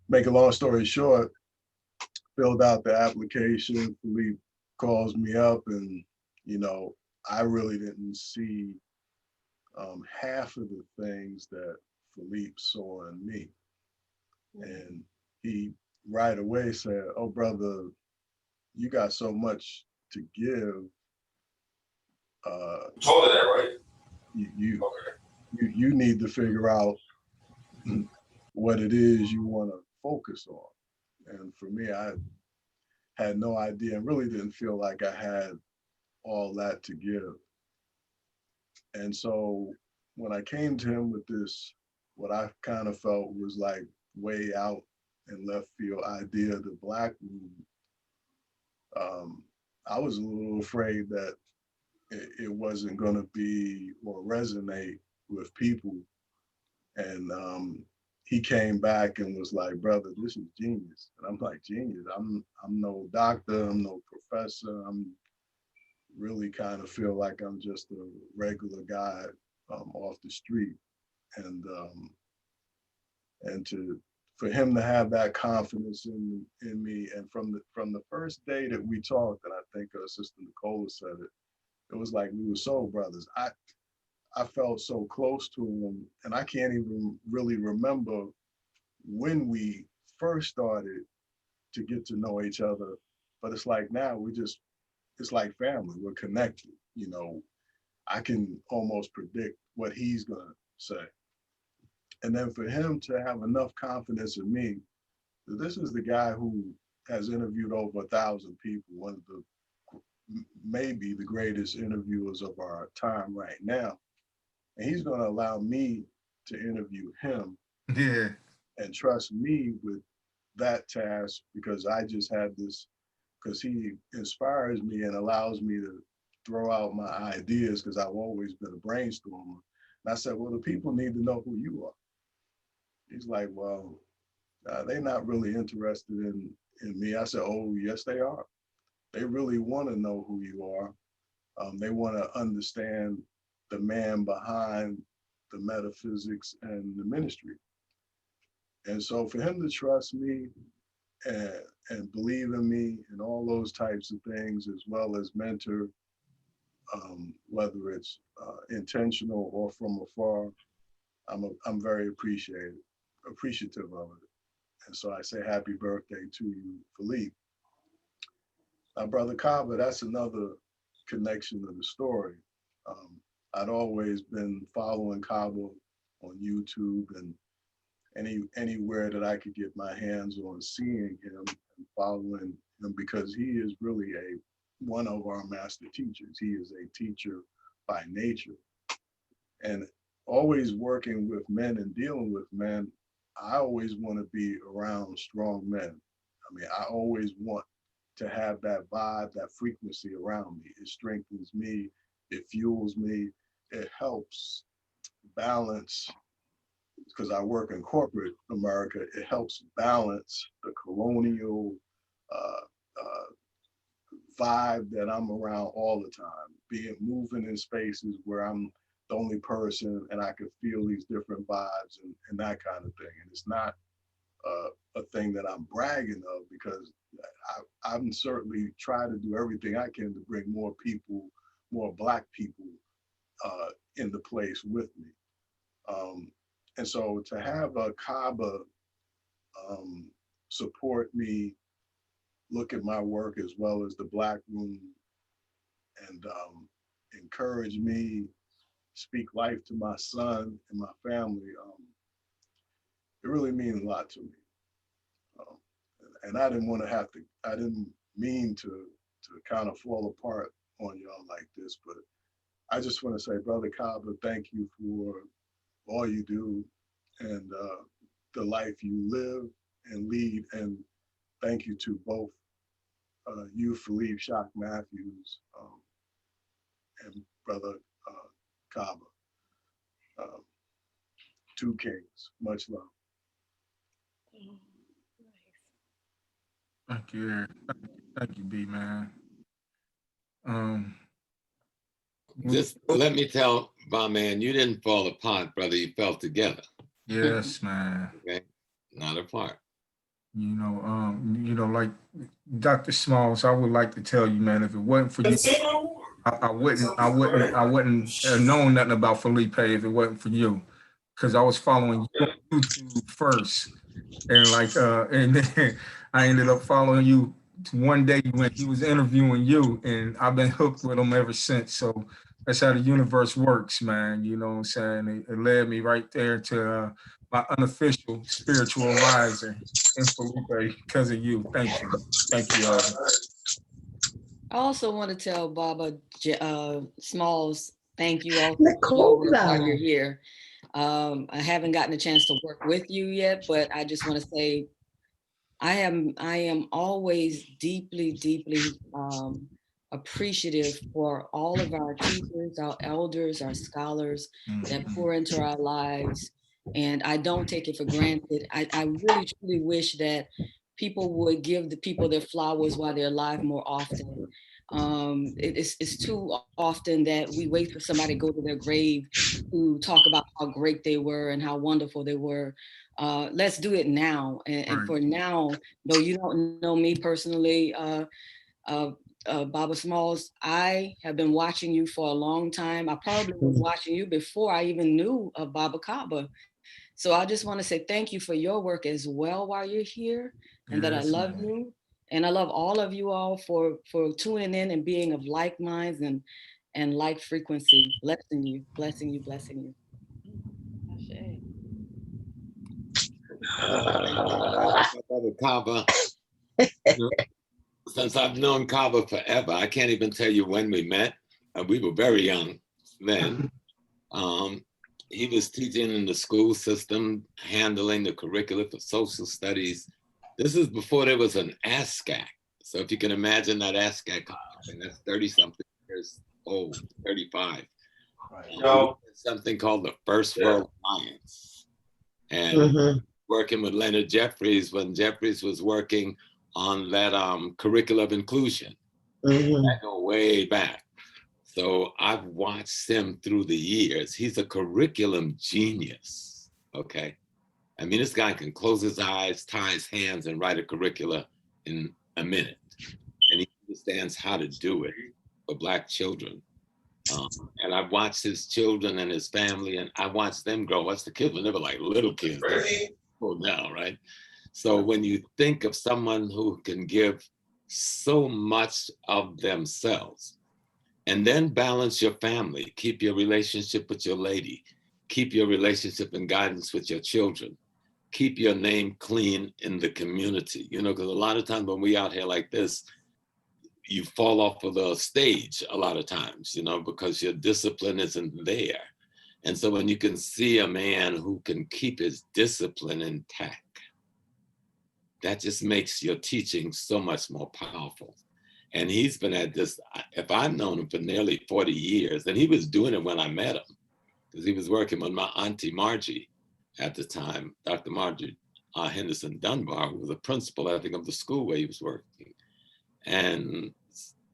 make a long story short, filled out the application. Philippe calls me up, and I really didn't see half of the things that Philippe saw in me. And he right away said, "Oh, brother, you got so much to give. Told her that, right? You need to figure out what it is you want to focus on." And for me, I had no idea and really didn't feel like I had all that to give. And so when I came to him with this, what I kind of felt was like way out and left field idea of the Black movement, I was a little afraid that it wasn't going to be or resonate with people. And he came back and was like, "Brother, this is genius." And I'm like, "Genius? I'm no doctor, I'm no professor. I'm really kind of feel like I'm just a regular guy off the street." And for him to have that confidence in me, and from the first day that we talked, and I think Sister Nicola said it, it was like we were soul brothers. I felt so close to him, and I can't even really remember when we first started to get to know each other. But it's like now it's like family. We're connected. I can almost predict what he's gonna say. And then for him to have enough confidence in me, that this is the guy who has interviewed over 1,000 people, one of the maybe the greatest interviewers of our time right now. And he's going to allow me to interview him. Yeah. And trust me with that task, because I just had this, because he inspires me and allows me to throw out my ideas, because I've always been a brainstormer. And I said, "Well, the people need to know who you are." He's like, "Well, they're not really interested in me." I said, "Oh, yes, they are. They really want to know who you are. They want to understand the man behind the metaphysics and the ministry." And so for him to trust me and believe in me and all those types of things, as well as mentor, whether it's intentional or from afar, I'm very appreciative of it. And so I say happy birthday to you, Philippe. Now, Brother Kaba, that's another connection of the story. I'd always been following Kaba on YouTube and anywhere that I could get my hands on seeing him and following him, because he is really one of our master teachers. He is a teacher by nature. And always working with men and dealing with men, I always want to be around strong men. I mean, I always want to have that vibe, that frequency around me. It strengthens me, it fuels me, it helps balance, because I work in corporate America, it helps balance the colonial vibe that I'm around all the time, being moving in spaces where I'm the only person and I can feel these different vibes and that kind of thing. And it's not a thing that I'm bragging of, because I'm certainly trying to do everything I can to bring more people, more Black people in the place with me. And so to have a Kaba support me, look at my work as well as the Black Room, and encourage me, speak life to my son and my family, it really means a lot to me. And I didn't want to have to, I didn't mean to kind of fall apart on y'all like this, but I just want to say, Brother Kaba, thank you for all you do and the life you live and lead. And thank you to both you, Philippe Shock Matthews, and Brother Kaba. Two kings, much love. Thank you, Eric. Thank you, B, man. Just let me tell my man, you didn't fall apart, brother. You fell together. Yes, man. Okay, not apart. You know, like Dr. Smalls, I would like to tell you, man, if it wasn't for you, I wouldn't have known nothing about Felipe if it wasn't for you, because I was following you on YouTube first, and and then I ended up following you one day when he was interviewing you, and I've been hooked with him ever since. So that's how the universe works, man. You know what I'm saying? It led me right there to my unofficial spiritual advisor in Felipe because of you. Thank you. Thank you. I also want to tell Baba Smalls, thank you all while you're here. I haven't gotten a chance to work with you yet, but I just want to say I am always deeply, deeply appreciative for all of our teachers, our elders, our scholars that pour into our lives. And I don't take it for granted. I really, truly wish that people would give the people their flowers while they're alive more often. It's too often that we wait for somebody to go to their grave to talk about how great they were and how wonderful they were. Let's do it now. And for now, though you don't know me personally, Baba Smalls, I have been watching you for a long time. I probably was watching you before I even knew of Baba Kaba. So I just want to say thank you for your work as well while you're here, and that I love you. And I love all of you all for tuning in and being of like minds and like frequency. Blessing you, blessing you, blessing you. Brother Kaba, since I've known Kaba forever, I can't even tell you when we met. We were very young then. He was teaching in the school system, handling the curricula for social studies. This is before there was an ASCAC. So if you can imagine that ASCAC, that's 30-something years old, 35. Something called the First World Alliance. And working with Leonard Jeffries when Jeffries was working on that curriculum of inclusion. I go way back. So I've watched him through the years. He's a curriculum genius, okay? I mean, this guy can close his eyes, tie his hands, and write a curricula in a minute. And he understands how to do it for Black children. And I've watched his children and his family, and I watched them grow. Us, the kids were never like little kids. Oh, now, right? So when you think of someone who can give so much of themselves, and then balance your family, keep your relationship with your lady, keep your relationship and guidance with your children, keep your name clean in the community, you know, because a lot of times when we out here like this, you fall off of the stage a lot of times, you know, because your discipline isn't there. And so when you can see a man who can keep his discipline intact, that just makes your teaching so much more powerful. And he's been at this, if I've known him for nearly 40 years, and he was doing it when I met him, because he was working with my auntie Margie at the time, Dr. Margie Henderson Dunbar, who was the principal, I think, of the school where he was working. And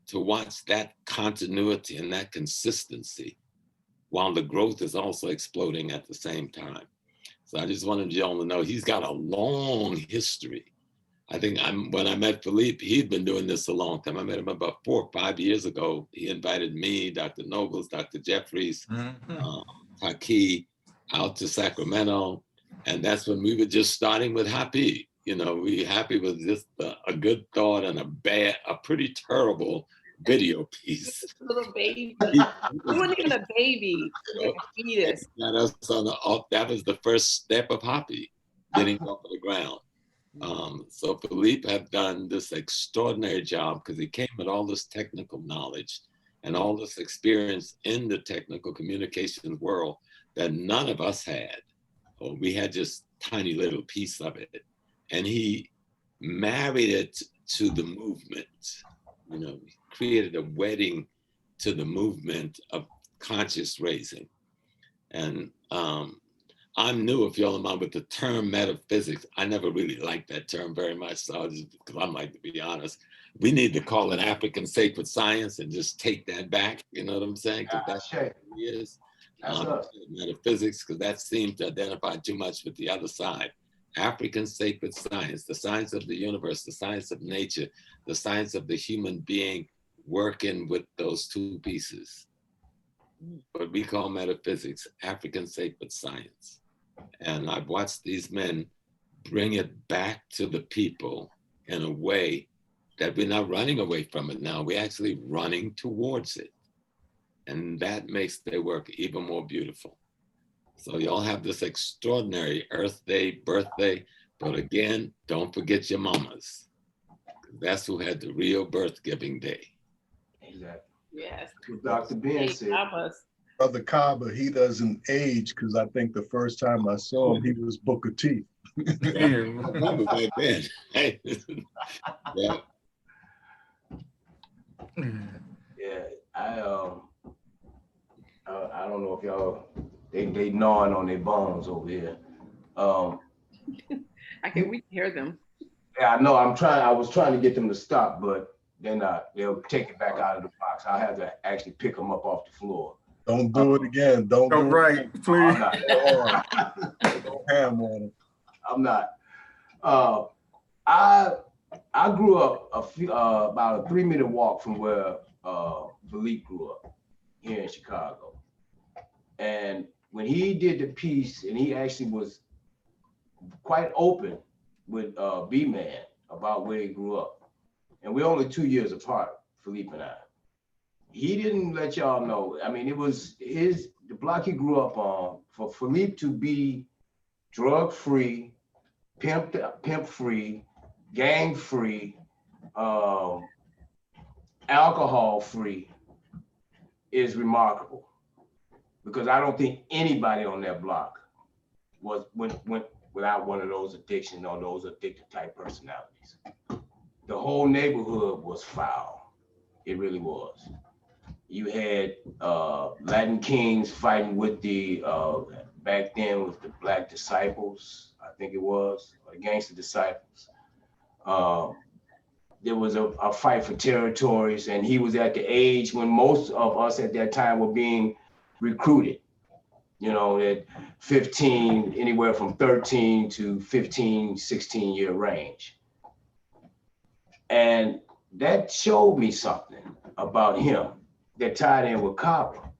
to watch that continuity and that consistency, while the growth is also exploding at the same time. So I just wanted y'all to know he's got a long history. I think when I met Philippe, he'd been doing this a long time. I met him about 4 or 5 years ago. He invited me, Dr. Nobles, Dr. Jeffries, Taki out to Sacramento. And that's when we were just starting with Happy. You know, we Happy was just a good thought and a pretty terrible video piece. Little baby. He wasn't even a baby. Like a fetus. That was the first step of Happy, getting off of the ground. So Philippe had done this extraordinary job because he came with all this technical knowledge and all this experience in the technical communications world that none of us had. We had just tiny little piece of it. And he married it to the movement. You know, he created a wedding to the movement of conscious raising. And I'm new, if y'all don't mind, with the term metaphysics. I never really liked that term very much, so because I'm like, to be honest, we need to call it African sacred science and just take that back. You know what I'm saying? Because that's what it is. Metaphysics, because that seems to identify too much with the other side. African sacred science, the science of the universe, the science of nature, the science of the human being working with those two pieces. What we call metaphysics, African sacred science. And I've watched these men bring it back to the people in a way that we're not running away from it now, we're actually running towards it. And that makes their work even more beautiful. So y'all have this extraordinary Earth Day, birthday, but again, don't forget your mamas. That's who had the real birth giving day. Exactly. Yes. Dr. Ben said. Brother Kaba, he doesn't age because I think the first time I saw him, he was Booker T. Remember back then. Hey. Yeah. Yeah, I don't know if y'all they gnawing on their bones over here. We can hear them. Yeah, I know. I was trying to get them to stop, but they're not. They'll take it back out of the box. I'll have to actually pick them up off the floor. Don't do it again. Don't do right, it. please. Don't ham on him. I'm not. I grew up about a 3-minute walk from where Philippe grew up here in Chicago. And when he did the piece, and he actually was quite open with B-Man about where he grew up. And we're only 2 years apart, Philippe and I. He didn't let y'all know. I mean, it was the block he grew up on, for Philippe to be drug-free, pimp-free, gang-free, alcohol-free is remarkable. Because I don't think anybody on that block went without one of those addictions or those addicted type personalities. The whole neighborhood was foul. It really was. You had Latin Kings fighting with the, back then with the Black Disciples, I think it was, or the Gangster Disciples. There was a fight for territories, and he was at the age when most of us at that time were being recruited, you know, at 15, anywhere from 13 to 15, 16-year range. And that showed me something about him that tied in with Kaba,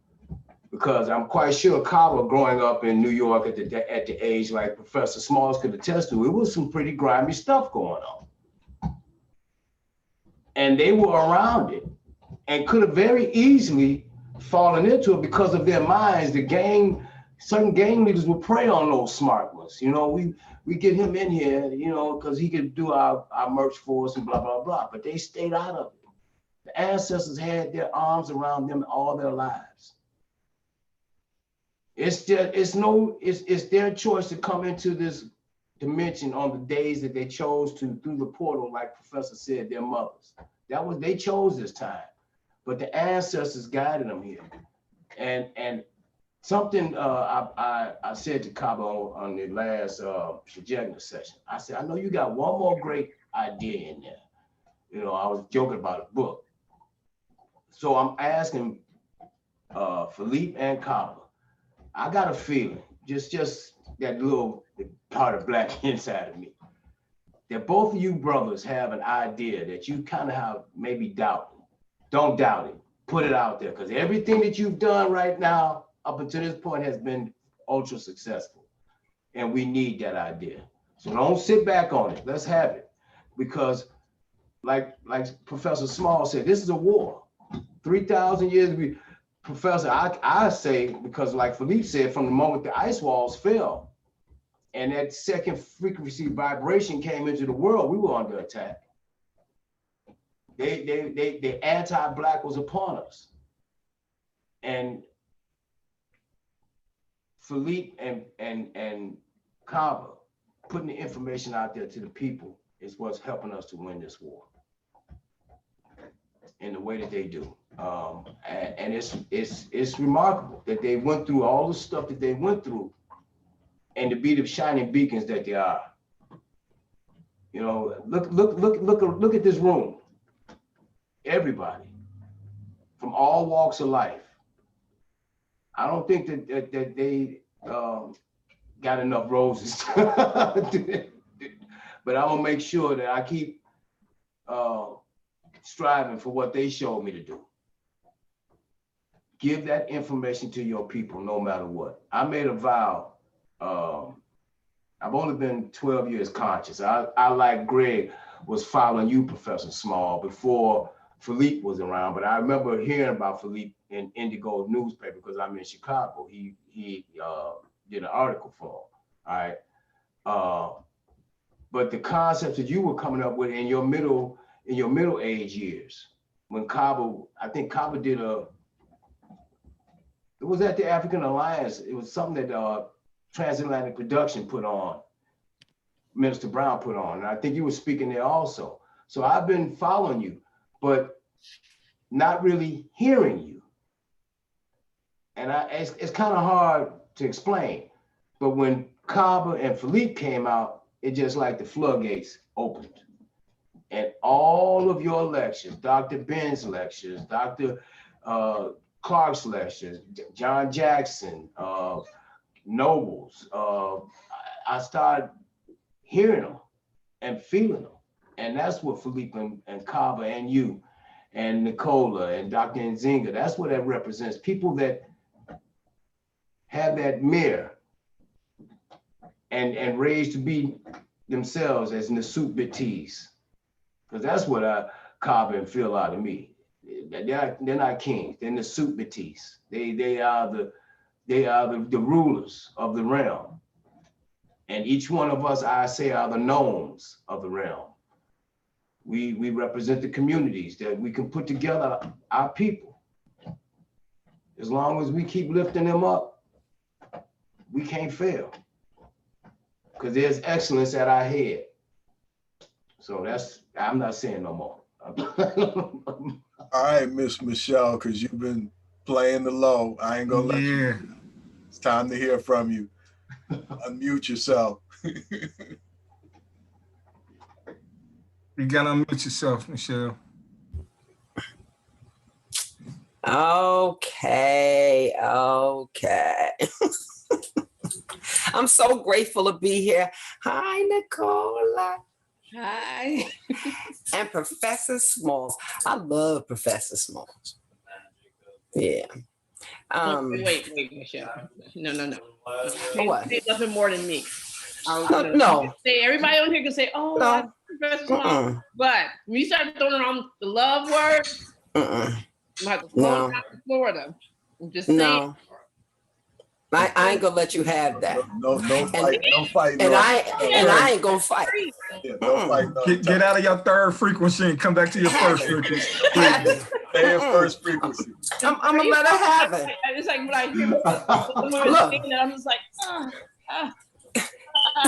because I'm quite sure Kaba, growing up in New York at the age like Professor Smalls could attest to, it was some pretty grimy stuff going on. And they were around it and could have very easily fallen into it because of their minds. Certain gang leaders would prey on those smart ones. You know, we get him in here, you know, because he could do our merch for us and blah, blah, blah, but they stayed out of it. The ancestors had their arms around them all their lives. It's their choice to come into this dimension on the days that they chose to, through the portal, like Professor said, their mothers. They chose this time, but the ancestors guided them here. And something I said to Kaba on the last Shajegna session, I said, I know you got one more great idea in there. You know, I was joking about a book. So I'm asking Philippe and Kaba, I got a feeling, just that little part of black inside of me, that both of you brothers have an idea that you kind of have maybe doubt. Don't doubt it. Put it out there, because everything that you've done right now up until this point has been ultra successful. And we need that idea. So don't sit back on it. Let's have it. Because like Professor Small said, this is a war. 3,000 years, Professor, I say, because like Philippe said, from the moment the ice walls fell and that second frequency vibration came into the world, we were under attack. The anti-black was upon us. And Philippe and Kaba putting the information out there to the people is what's helping us to win this war in the way that they do. And it's remarkable that they went through all the stuff that they went through and to be the shining beacons that they are. You know, look at this room. Everybody from all walks of life. I don't think that they got enough roses. But I'm gonna make sure that I keep striving for what they showed me to do. Give that information to your people no matter what. I made a vow. I've only been 12 years conscious. I like Greg, was following you, Professor Small, before Philippe was around, but I remember hearing about Philippe in Indigo newspaper because I'm in Chicago. He did an article for him, all right? But the concepts that you were coming up with in your middle age years, when Kaba, I think Kaba did it was at the African Alliance. It was something that Transatlantic Production put on, Minister Brown put on, and I think you were speaking there also. So I've been following you, but not really hearing you. And it's kind of hard to explain, but when Kaba and Philippe came out, it just like the floodgates opened. And all of your lectures, Dr. Ben's lectures, Dr. Clark's lectures, John Jackson, Noble's, I started hearing them and feeling them. And that's what Philippe and Kaba and you and Nicola and Dr. Nzinga, that's what that represents. People that have that mirror and raised to be themselves as Nasut Batis. Because that's what Kaba and Phil are to me. They're not kings, they're Nasut Batis. They are the rulers of the realm. And each one of us, I say, are the gnomes of the realm. We represent the communities that we can put together our people. As long as we keep lifting them up, we can't fail. Because there's excellence at our head. So I'm not saying no more. All right, Miss Michelle, because you've been playing the low. I ain't gonna let you. It's time to hear from you. Unmute yourself. You gotta unmute yourself, Michelle. Okay. I'm so grateful to be here. Hi, Nicola. Hi. And Professor Smalls. I love Professor Smalls. Yeah. Wait, Michelle. No. What? Say nothing more than me. No. Say everybody on here can say, "Oh, I love Professor Smalls," but when you start throwing around the love word, you have to throw it out to Florida. I'm just saying. No. I ain't gonna let you have that. No fight. And I ain't gonna fight. Yeah, no fight. No. Get out of your third frequency and come back to your first frequency. Stay in first frequency. I'm gonna let her have it. It's like when I hear Look. I'm just like,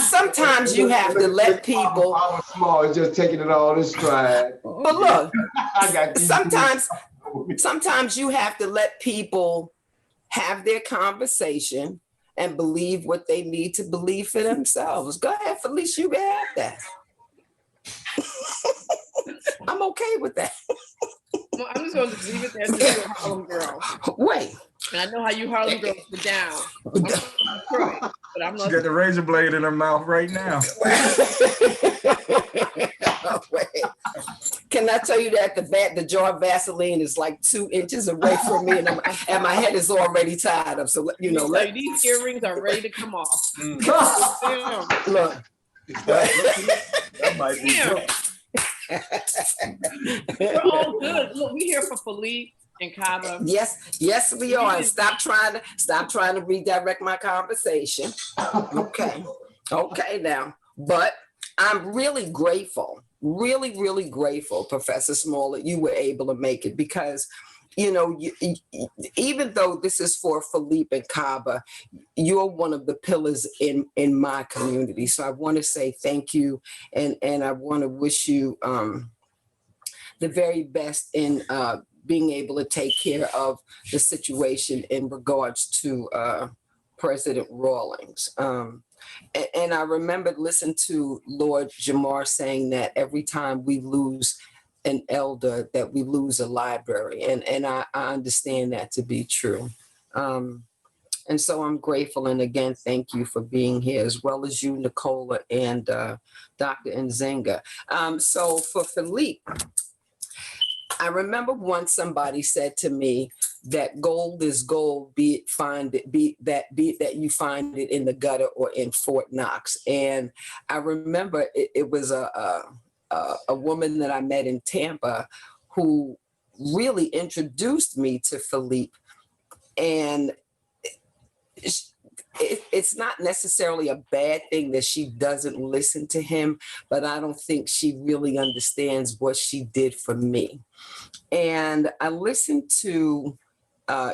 Sometimes you have to let people. Our Small is just taking it all in stride. But look, I got sometimes you have to let people have their conversation and believe what they need to believe for themselves. Go ahead, Felicia, you can have that. I'm okay with that. well, I'm just going to leave it there to be a Harlem girl. Wait, And I know how you Harlem girls get down. I'm from Detroit, but I'm She not. got the razor blade in her mouth right now. Can I tell you that the jar of Vaseline is like 2 inches away from me, and my head is already tied up. So you know, These earrings are ready to come off. Look. That might be good. We're all good. Look, we here for Philippe and Kaba. Yes, we are. And stop trying to redirect my conversation. Okay, now. But I'm really grateful, really grateful, Professor Smollett, you were able to make it, because you know, even though this is for Philippe and Kaba, you're one of the pillars in my community. So I want to say thank you, and I want to wish you the very best in being able to take care of the situation in regards to President Rawlings. And I remember listening to Lord Jamar saying that every time we lose an elder, that we lose a library. And I understand that to be true. And so I'm grateful. And again, thank you for being here, as well as you, Nicola, and Dr. Nzinga. So for Philippe, I remember once somebody said to me that gold is gold, be that you find it in the gutter or in Fort Knox. And I remember it was a woman that I met in Tampa who really introduced me to Philippe. And it's not necessarily a bad thing that she doesn't listen to him, but I don't think she really understands what she did for me. And I listened to,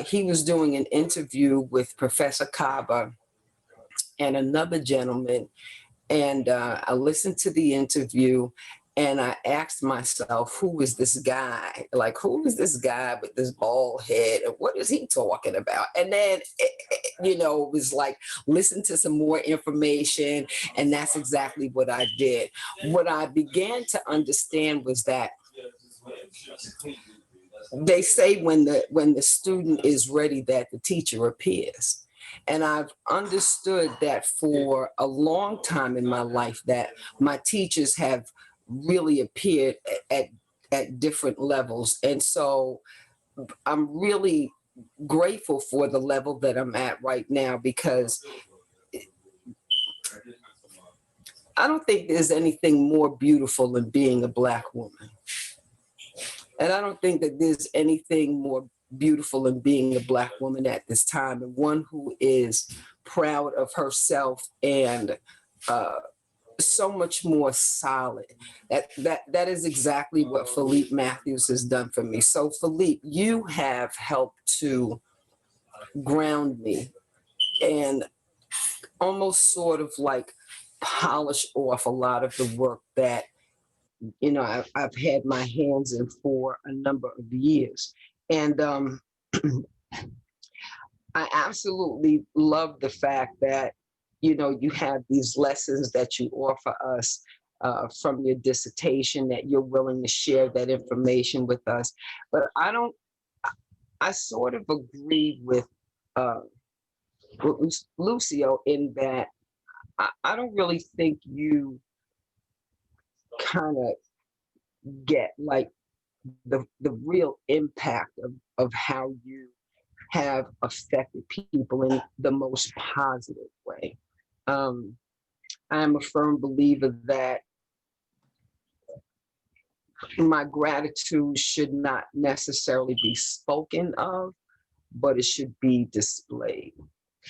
he was doing an interview with Professor Kaba and another gentleman. And I listened to the interview, and I asked myself, who is this guy? Like, who is this guy with this bald head? And what is he talking about? And then, it was like, listen to some more information. And that's exactly what I did. What I began to understand was that they say when the student is ready, that the teacher appears. And I've understood that for a long time in my life, that my teachers have really appeared at different levels. And so I'm really grateful for the level that I'm at right now, because I don't think there's anything more beautiful than being a Black woman. And I don't think that there's anything more beautiful than being a Black woman at this time, and one who is proud of herself and so much more solid. That is exactly what Philippe Matthews has done for me. So Philippe, you have helped to ground me and almost sort of like polish off a lot of the work that I've had my hands in for a number of years. And I absolutely love the fact that you have these lessons that you offer us from your dissertation, that you're willing to share that information with us. But I sort of agree with Lucio in that I don't really think you kind of get like the real impact of how you have affected people in the most positive way. I'm a firm believer that my gratitude should not necessarily be spoken of, but it should be displayed,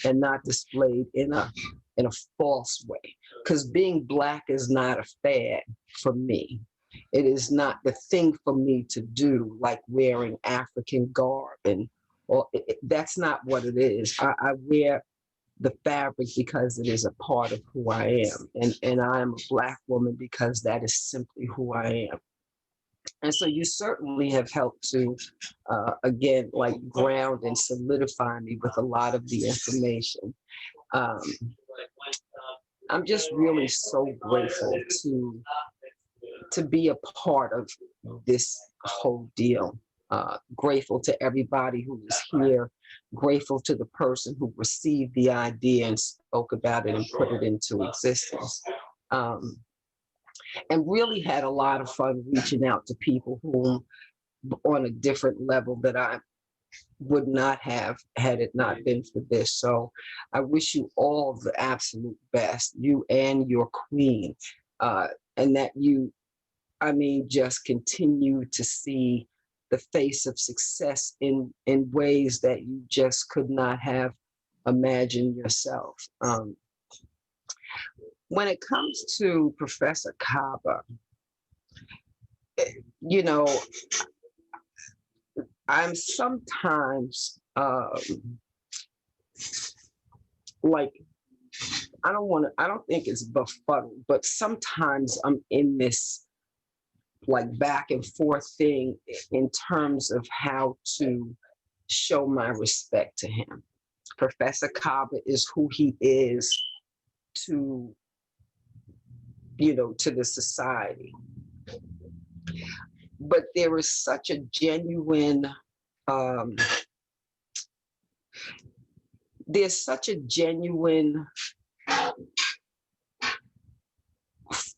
and not displayed in a false way. Because being Black is not a fad for me. It is not the thing for me to do, like wearing African garb, that's not what it is. I wear the fabric because it is a part of who I am. And I am a Black woman because that is simply who I am. And so you certainly have helped to, again, like ground and solidify me with a lot of the information. I'm just really so grateful to be a part of this whole deal. Grateful to everybody who is here grateful to the person who received the idea and spoke about it and put it into existence. And really had a lot of fun reaching out to people who on a different level that I would not have had it not been for this. So I wish you all the absolute best, you and your queen, and that you, I mean, just continue to see the face of success in ways that you just could not have imagined yourself. When it comes to Professor Kaba, you know, I'm sometimes like, I don't think it's befuddled, but sometimes I'm in this like back and forth thing in terms of how to show my respect to him. Professor Kaba is who he is to, you know, to the society. But there is such a genuine, there's such a genuine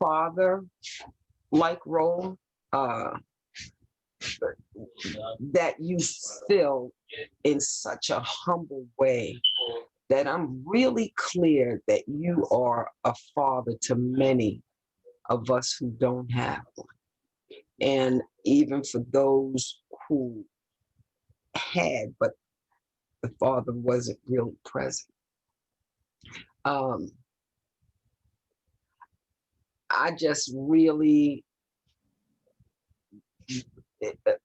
father-like role that you fill in such a humble way that I'm really clear that you are a father to many of us who don't have one. And even for those who had, but the father wasn't really present. I just really,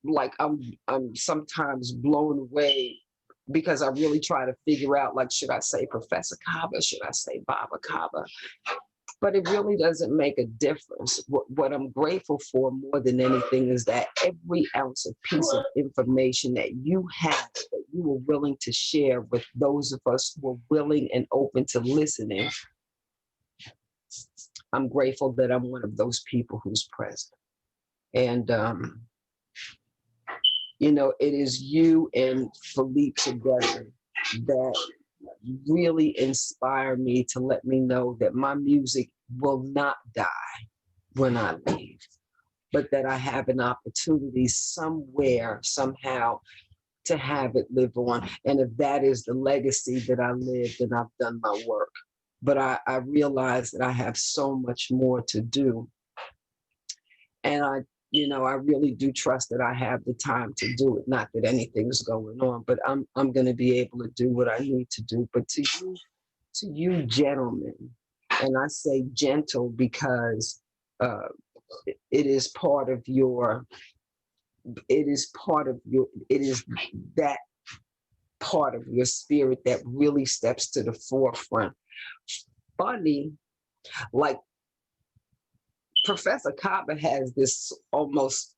like, I'm sometimes blown away because I really try to figure out, like, should I say Professor Kaba? Should I say Baba Kaba? But it really doesn't make a difference. What I'm grateful for more than anything is that every ounce of piece of information that you have, that you were willing to share with those of us who are willing and open to listening, I'm grateful that I'm one of those people who's present. And, you know, it is you and Philippe together that really inspire me to let me know that my music will not die when I leave, but that I have an opportunity somewhere, somehow, to have it live on. And if that is the legacy that I live, then I've done my work. But I realize that I have so much more to do. And I really do trust that I have the time to do it. Not that anything's going on, but I'm going to be able to do what I need to do. But to you gentlemen, and I say gentle because it is part of your, it is that part of your spirit that really steps to the forefront. Funny, like, Professor Kaba has this almost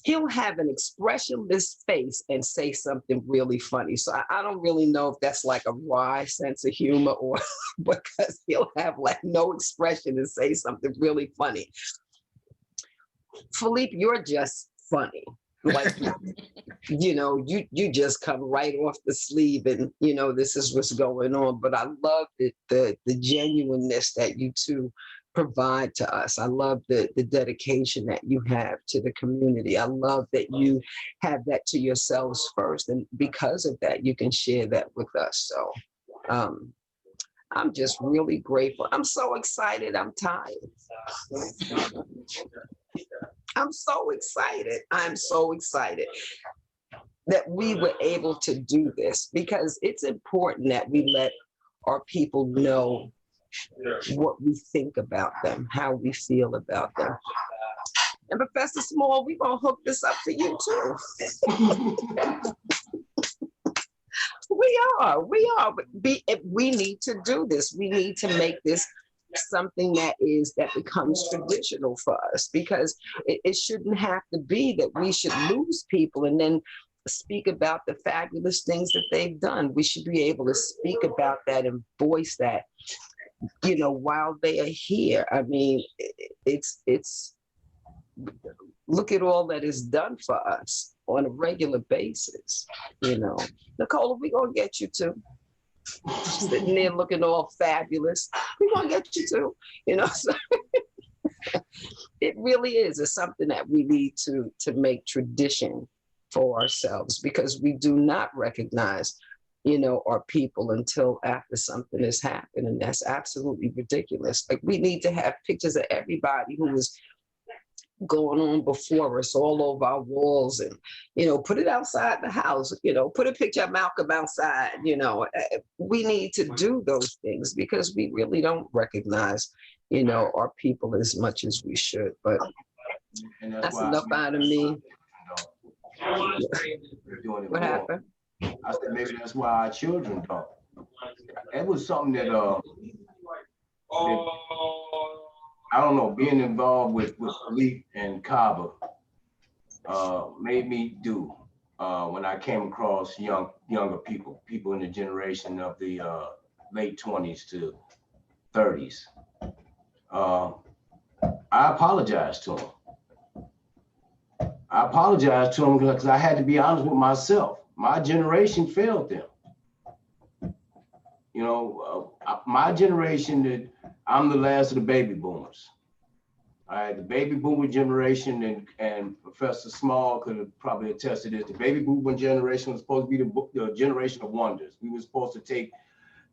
he'll have an expressionless face and say something really funny. So I don't really know if that's like a wry sense of humor or because he'll have like no expression and say something really funny. Philippe, you're just funny. Like, you know, you just come right off the sleeve and, you know, this is what's going on. But I love the genuineness that you two provide to us. I love the dedication that you have to the community. I love that you have that to yourselves first. And because of that, you can share that with us. So I'm just really grateful. I'm so excited. I'm tired. I'm so excited. I'm so excited that we were able to do this because it's important that we let our people know what we think about them, how we feel about them. And Professor Small, we're going to hook this up for you too. We are. We need to do this. We need to make this something that becomes traditional for us, because it shouldn't have to be that we should lose people and then speak about the fabulous things that they've done. We should be able to speak about that and voice that, you know, while they are here. I mean, it's look at all that is done for us. on a regular basis. You know, Nicola, we gonna get you too. Sitting there looking all fabulous. We gonna get you too. You know, so it really is. It's something that we need to make tradition for ourselves, because we do not recognize, you know, our people until after something has happened, and that's absolutely ridiculous. Like, we need to have pictures of everybody who was going on before us all over our walls, and, you know, put it outside the house, you know, put a picture of Malcolm outside, you know. We need to do those things because we really don't recognize, you know, our people as much as we should. But And that's why enough out of me. We're doing it What more. happened? I said maybe that's why our children don't. It was something that I don't know, being involved with Philippe and Kaba made me do when I came across younger people in the generation of the late 20s to 30s. I apologized to them. I apologized to them because I had to be honest with myself. My generation failed them. You know, my generation, I'm the last of the baby boomers. All right, the baby boomer generation, and Professor Small could have probably attested this. The baby boomer generation was supposed to be the generation of wonders. We were supposed to take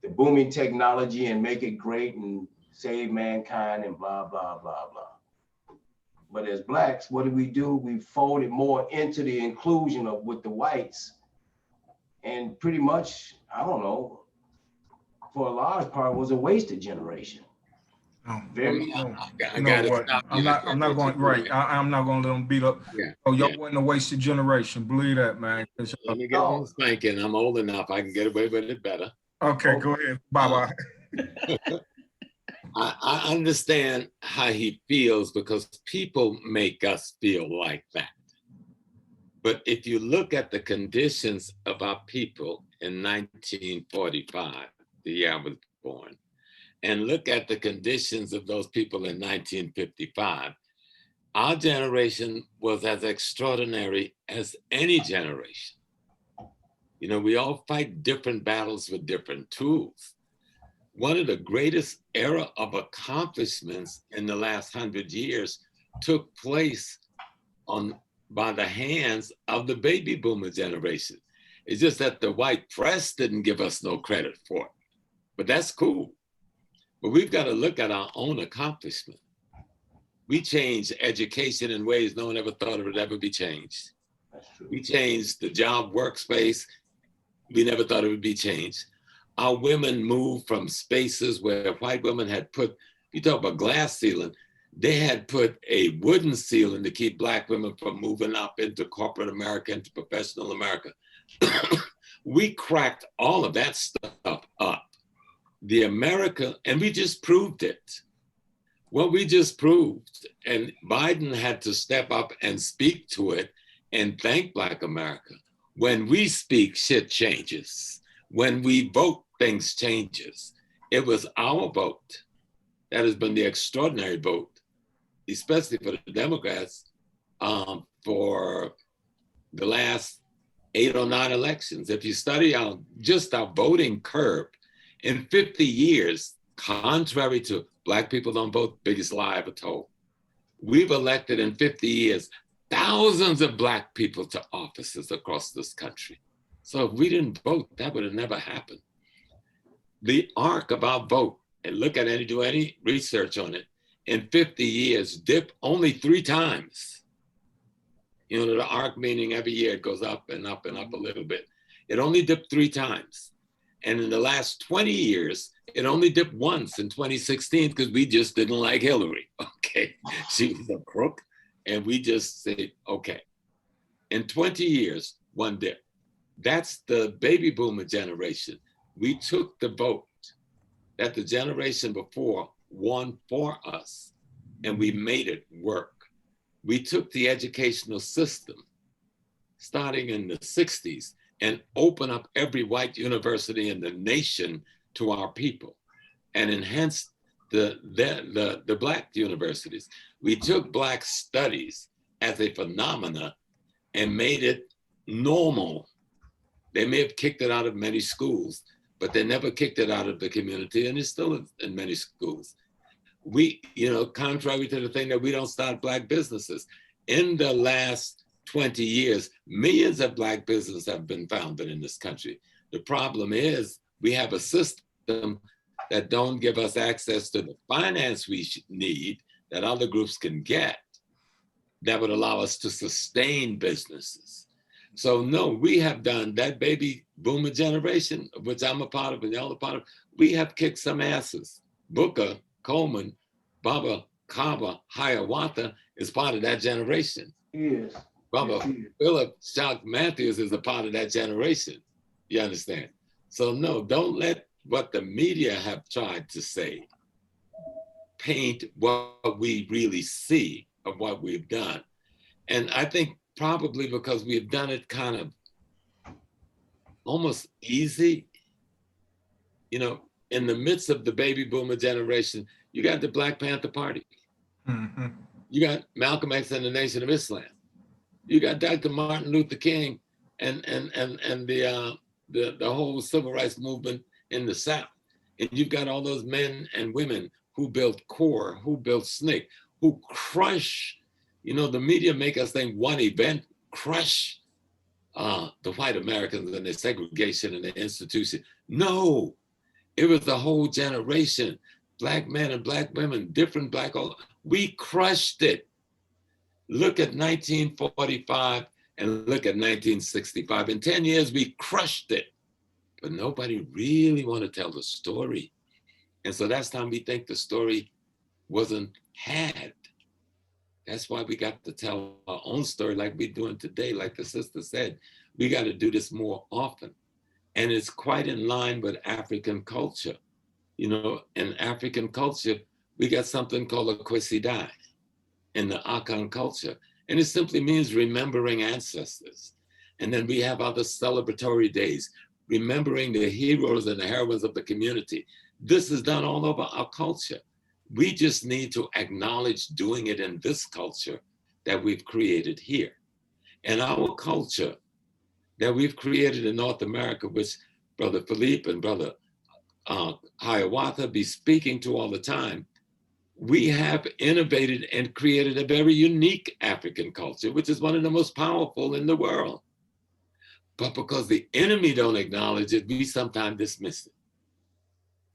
the booming technology and make it great and save mankind and blah, blah, blah, blah. But as Blacks, what do? We folded more into the inclusion of with the whites, and pretty much, I don't know, for a large part, was a wasted generation. No, Very. You know what? I'm not going right. I'm not going to let them beat up. Yeah. Oh, y'all wasn't a wasted generation. Believe that, man. Let me get one spanking. I'm old enough. I can get away with it better. Okay, go ahead. Bye-bye. I understand how he feels because people make us feel like that. But if you look at the conditions of our people in 1945, the year I was born, and look at the conditions of those people in 1955, our generation was as extraordinary as any generation. You know, we all fight different battles with different tools. One of the greatest era of accomplishments in the last 100 years took place by the hands of the baby boomer generation. It's just that the white press didn't give us no credit for it, but that's cool. But we've got to look at our own accomplishment. We changed education in ways no one ever thought it would ever be changed. We changed the job workspace. We never thought it would be changed. Our women moved from spaces where white women had put, you talk about glass ceiling, they had put a wooden ceiling to keep Black women from moving up into corporate America, into professional America. We cracked all of that stuff up. The America, and we just proved it. Well, we just proved, and Biden had to step up and speak to it and thank Black America. When we speak, shit changes. When we vote, things changes. It was our vote that has been the extraordinary vote, especially for the Democrats, for the last 8 or 9 elections. If you study just our voting curve, in 50 years, contrary to Black people don't vote, biggest lie ever told, we've elected in 50 years thousands of Black people to offices across this country. So if we didn't vote, that would have never happened. The arc of our vote, and look at do any research on it, in 50 years, dipped only 3 times. You know, the arc meaning every year it goes up and up and up a little bit. It only dipped 3 times. And in the last 20 years, it only dipped once in 2016 because we just didn't like Hillary, okay? She was a crook, and we just said, okay. In 20 years, 1 dip. That's the baby boomer generation. We took the vote that the generation before won for us, and we made it work. We took the educational system, starting in the 60s, and opened up every white university in the nation to our people, and enhanced the Black universities. We took Black studies as a phenomena and made it normal. They may have kicked it out of many schools, but they never kicked it out of the community, and it's still in many schools. We, contrary to the thing that we don't start Black businesses. In the last 20 years, millions of Black businesses have been founded in this country. The problem is we have a system that don't give us access to the finance we need that other groups can get that would allow us to sustain businesses. So no, we have done that baby boomer generation, of which I'm a part of and y'all a part of. We have kicked some asses. Booker, Coleman, Baba, Kaba, Hiawatha is part of that generation. Yes. Baba, Philip Shock Matthews is a part of that generation. You understand? So no, don't let what the media have tried to say paint what we really see of what we've done. And I think probably because we've done it kind of almost easy, in the midst of the baby boomer generation, you got the Black Panther Party. Mm-hmm. You got Malcolm X and the Nation of Islam. You got Dr. Martin Luther King and the whole civil rights movement in the South. And you've got all those men and women who built CORE, who built SNCC, who crush, the media make us think one event crush the white Americans and their segregation and their institution. No, it was the whole generation, Black men and Black women, different Black, we crushed it. Look at 1945 and look at 1965. In 10 years, we crushed it. But nobody really want to tell the story. And so that's time we think the story wasn't had. That's why we got to tell our own story like we're doing today. Like the sister said, we got to do this more often. And it's quite in line with African culture. In African culture, we got something called a Kwesidai in the Akan culture. And it simply means remembering ancestors. And then we have other celebratory days, remembering the heroes and the heroines of the community. This is done all over our culture. We just need to acknowledge doing it in this culture that we've created here. And our culture that we've created in North America, which Brother Philippe and Brother Hiawatha be speaking to all the time, we have innovated and created a very unique African culture, which is one of the most powerful in the world. But because the enemy don't acknowledge it, we sometimes dismiss it.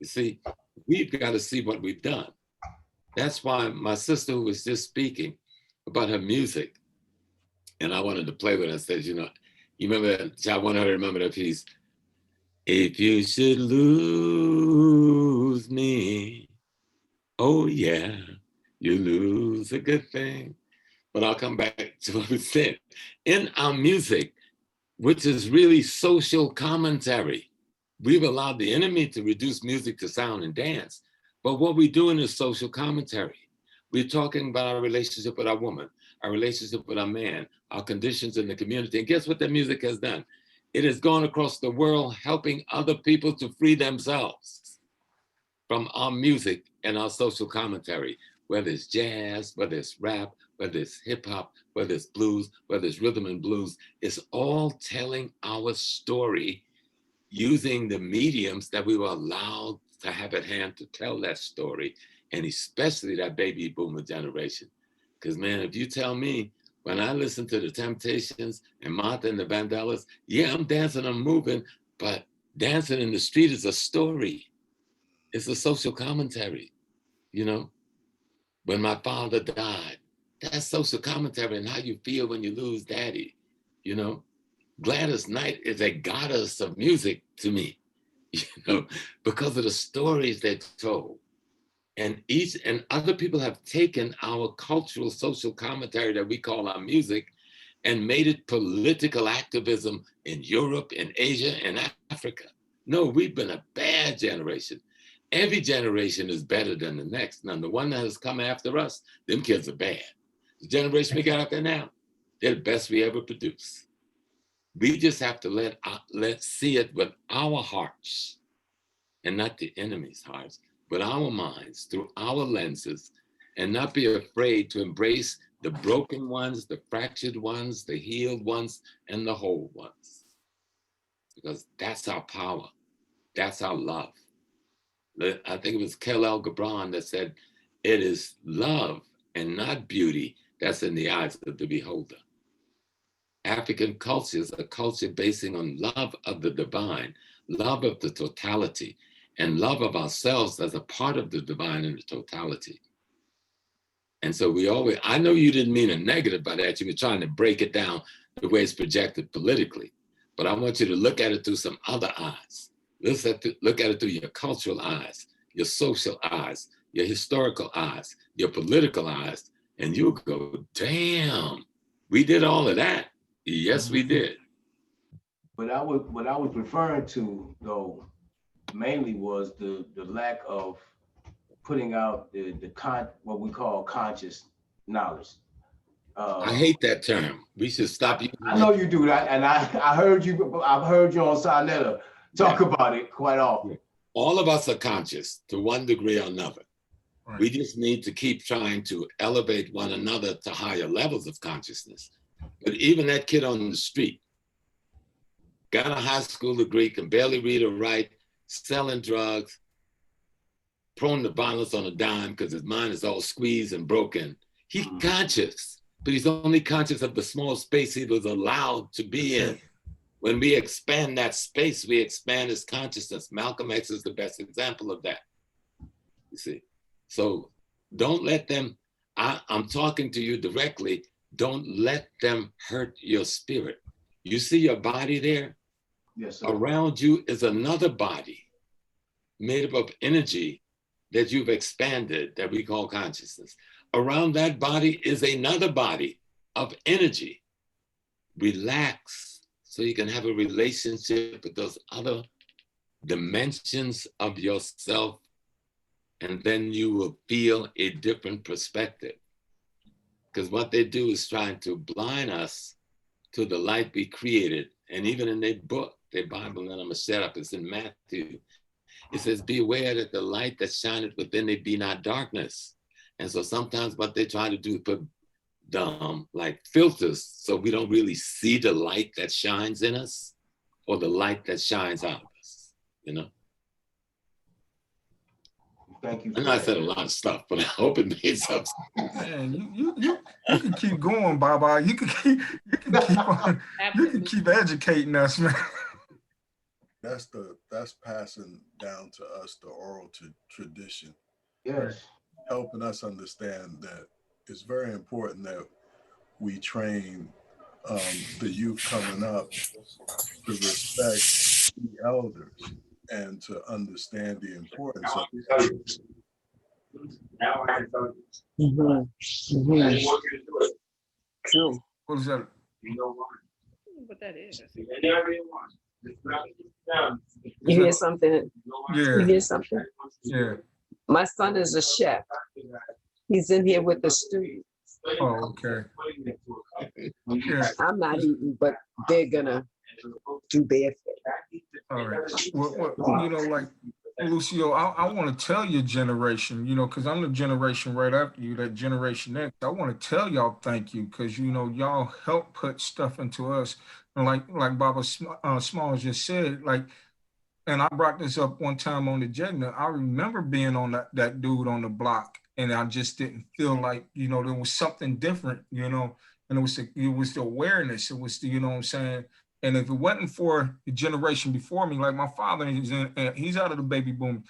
You see, we've got to see what we've done. That's why my sister who was just speaking about her music, and I wanted to play with her, says, you remember that, I want her to remember that piece. If you should lose me, oh yeah, you lose a good thing. But I'll come back to what we said. In our music, which is really social commentary, we've allowed the enemy to reduce music to sound and dance. But what we're doing is social commentary. We're talking about our relationship with our woman, our relationship with our man, our conditions in the community. And guess what that music has done? It has gone across the world helping other people to free themselves from our music and our social commentary, whether it's jazz, whether it's rap, whether it's hip hop, whether it's blues, whether it's rhythm and blues. It's all telling our story using the mediums that we were allowed to have at hand to tell that story, and especially that baby boomer generation. Because man, if you tell me, when I listen to the Temptations and Martha and the Vandellas, yeah, I'm dancing, I'm moving, but dancing in the street is a story. It's a social commentary, When my father died, that's social commentary and how you feel when you lose daddy, Gladys Knight is a goddess of music to me, because of the stories they told. And other people have taken our cultural social commentary that we call our music and made it political activism in Europe, in Asia, and Africa. No, we've been a bad generation. Every generation is better than the next. Now, the one that has come after us, them kids are bad. The generation we got out there now, they're the best we ever produced. We just have to let see it with our hearts and not the enemy's hearts, but our minds through our lenses, and not be afraid to embrace the broken ones, the fractured ones, the healed ones, and the whole ones. Because that's our power. That's our love. I think it was Khalil Gibran that said, it is love and not beauty that's in the eyes of the beholder. African culture is a culture basing on love of the divine, love of the totality, and love of ourselves as a part of the divine and the totality. And so we always, I know you didn't mean a negative by that. You were trying to break it down the way it's projected politically, but I want you to look at it through some other eyes. Look at it through your cultural eyes, your social eyes, your historical eyes, your political eyes, and you'll go, damn, we did all of that. Yes, we did. But what I was referring to, though, mainly was the lack of putting out what we call conscious knowledge. I hate that term. We should stop using I know you do that, and I've heard you on Sarnetta talk about it quite often. All of us are conscious to one degree or another. Right. We just need to keep trying to elevate one another to higher levels of consciousness. But even that kid on the street, got a high school degree, can barely read or write, selling drugs, prone to violence on a dime because his mind is all squeezed and broken. He's conscious, but he's only conscious of the small space he was allowed to be in. When we expand that space, we expand his consciousness. Malcolm X is the best example of that, you see. So don't let them, I'm talking to you directly, don't let them hurt your spirit. You see your body there? Yes, sir. Around you is another body made up of energy that you've expanded, that we call consciousness. Around that body is another body of energy. Relax so you can have a relationship with those other dimensions of yourself, and then you will feel a different perspective. Because what they do is trying to blind us to the light we created. And even in their book, their Bible, and I'm gonna shut up, it's in Matthew. It says, beware that the light that shineth within thee be not darkness. And so sometimes what they try to do is put like filters so we don't really see the light that shines in us or the light that shines out of us, you know? Thank you. I know I said a lot of stuff, but I hope it made sense. Man, you can keep going, Baba. You can keep educating us, man. That's passing down to us the oral tradition. Yes. Helping us understand that it's very important that we train the youth coming up to respect the elders and to understand the importance of it. Now I can tell you. True. What is that? What that is. You hear something? Yeah. You hear something? Yeah. My son is a chef. He's in here with the students. Oh, okay. Yeah. I'm not eating, but they're gonna do their thing. All right. Well, you know, like, Lucio, I want to tell your generation, you know, because I'm the generation right after you, that Generation X. I want to tell y'all thank you, because, you know, y'all help put stuff into us. And like Baba Smalls just said, like, and I brought this up one time on the Jeddah. I remember being on that dude on the block, and I just didn't feel like, you know, there was something different, you know, and it was the awareness. It was the, you know what I'm saying? And if it wasn't for the generation before me, like my father, he's out of the baby boom,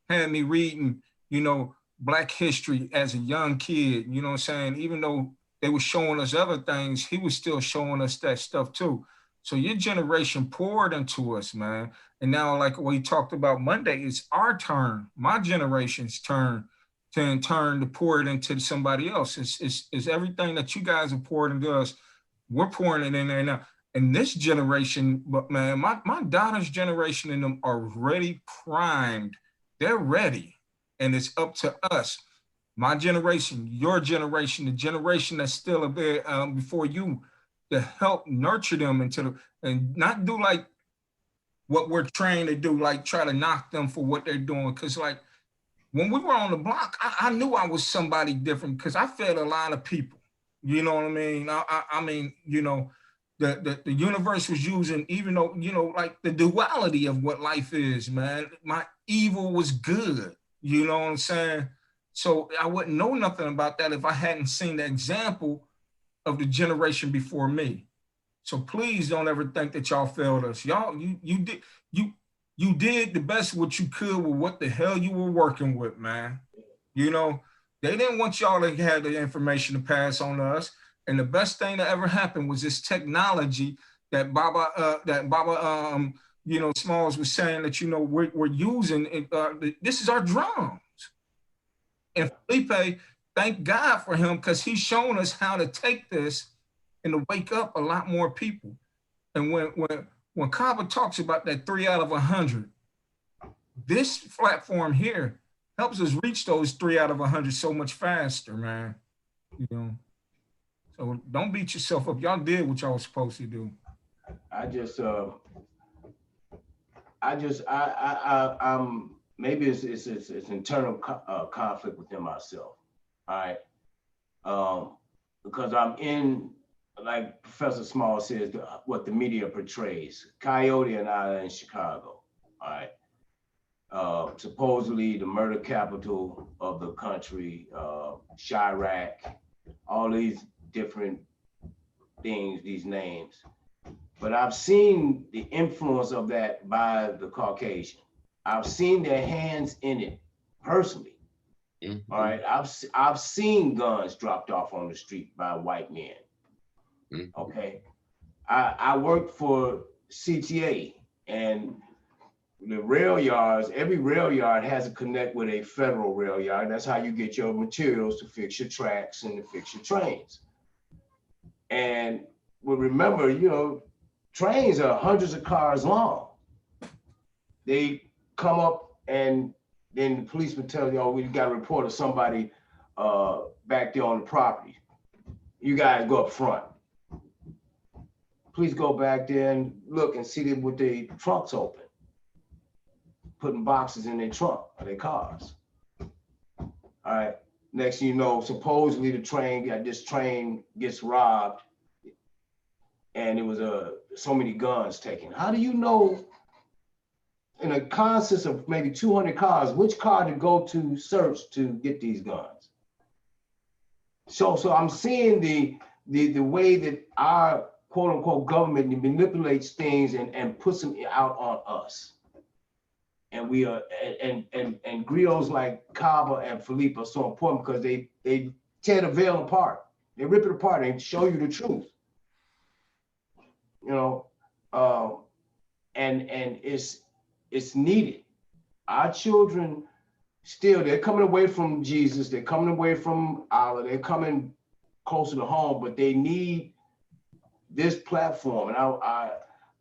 had me reading, you know, Black history as a young kid, you know what I'm saying? Even though they were showing us other things, he was still showing us that stuff too. So your generation poured into us, man. And now, like we talked about Monday, it's our turn, my generation's turn to in turn to pour it into somebody else. It's everything that you guys have poured into us, we're pouring it in there now. And this generation, but man, my daughter's generation and them are ready, primed. They're ready. And it's up to us, my generation, your generation, the generation that's still a bit before you, to help nurture them and not do like what we're trained to do, like try to knock them for what they're doing. Cause like when we were on the block, I knew I was somebody different because I fed a lot of people. You know what I mean? I mean, you know, the universe was using, even though, you know, like the duality of what life is, man. My evil was good. You know what I'm saying? So I wouldn't know nothing about that if I hadn't seen the example of the generation before me. So please don't ever think that y'all failed us. Y'all, you did the best what you could with what the hell you were working with, man. You know, they didn't want y'all to have the information to pass on to us. And the best thing that ever happened was this technology that Baba you know, Smalls was saying that, you know, we're using. This is our drums. And Felipe, thank God for him, because he's shown us how to take this and to wake up a lot more people. And when Kaba talks about that 3 out of 100, this platform here helps us reach those 3 out of 100 so much faster, man. You know, so don't beat yourself up. Y'all did what y'all was supposed to do. I'm maybe it's internal conflict within myself. All right, because I'm in, like Professor Small says, what the media portrays. Coyote and I are in Chicago. All right. Supposedly the murder capital of the country, Chirac, all these different things, these names. But I've seen the influence of that by the Caucasian. I've seen their hands in it personally. Mm-hmm. All right, I've seen guns dropped off on the street by white men. Mm-hmm. Okay, I worked for CTA, and the rail yards, every rail yard has to connect with a federal rail yard. That's how you get your materials to fix your tracks and to fix your trains. And well, remember, you know, trains are hundreds of cars long. They come up and then the policeman tells you, oh, we got a report of somebody back there on the property. You guys go up front. Please go back there and look and see them with their trunks open, putting boxes in their trunk of their cars. All right, next thing you know, supposedly this train gets robbed and it was so many guns taken. How do you know, in a consist of maybe 200 cars, which car to go to search to get these guns? So I'm seeing the way that our quote unquote government manipulates things and puts them out on us. And we are, and griots like Kaba and Felipe are so important because they tear the veil apart. They rip it apart and show you the truth. You know, and it's needed. Our children still, they're coming away from Jesus, they're coming away from Allah, they're coming closer to home, but they need this platform. And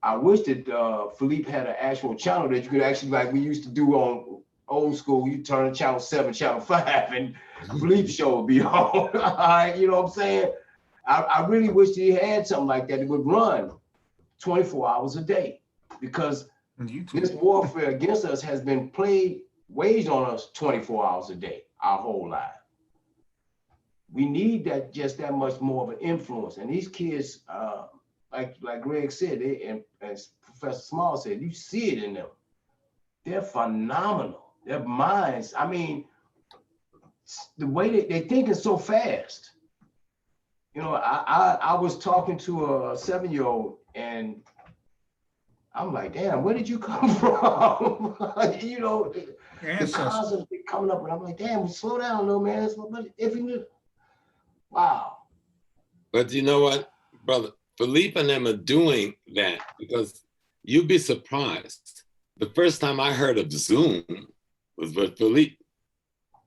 I wish that Felipe had an actual channel that you could actually, like we used to do on old school, you turn to channel 7, channel 5, and Felipe's show would be on. All right, you know what I'm saying? I really wish that he had something like that. It would run 24 hours a day, because this warfare against us has been waged on us 24 hours a day, our whole life. We need that, just that much more of an influence. And these kids, like Greg said, and as Professor Small said, you see it in them. They're phenomenal. Their minds, I mean, the way they thinking so fast. You know, I was talking to a 7-year-old, and I'm like, damn, where did you come from? You know, the cars are coming up, and I'm like, damn, slow down, little man. Wow. But you know what, brother? Felipe and them are doing that because you'd be surprised. The first time I heard of Zoom was with Felipe.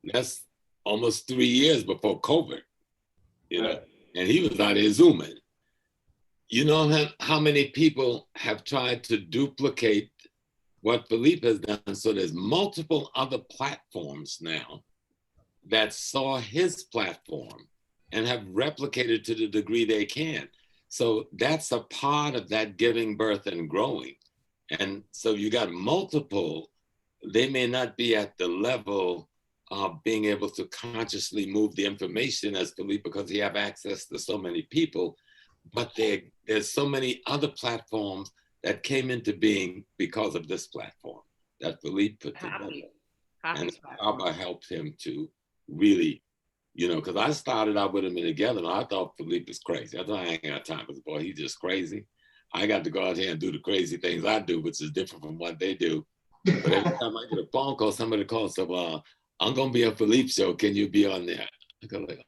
That's almost 3 years before COVID, you know, and he was out here Zooming. You know how many people have tried to duplicate what Felipe has done? So there's multiple other platforms now that saw his platform and have replicated to the degree they can. So that's a part of that giving birth and growing. And so you got multiple, they may not be at the level being able to consciously move the information as Philippe, because he have access to so many people, but there's so many other platforms that came into being because of this platform that Philippe put together. And Kaba helped him to really, you know, because I started out with him together and I thought Philippe was crazy. I thought I ain't got time for this boy, he's just crazy. I got to go out here and do the crazy things I do, which is different from what they do. But every time I get a phone call, somebody calls, so I'm gonna be on Philippe show, can you be on there? I go like,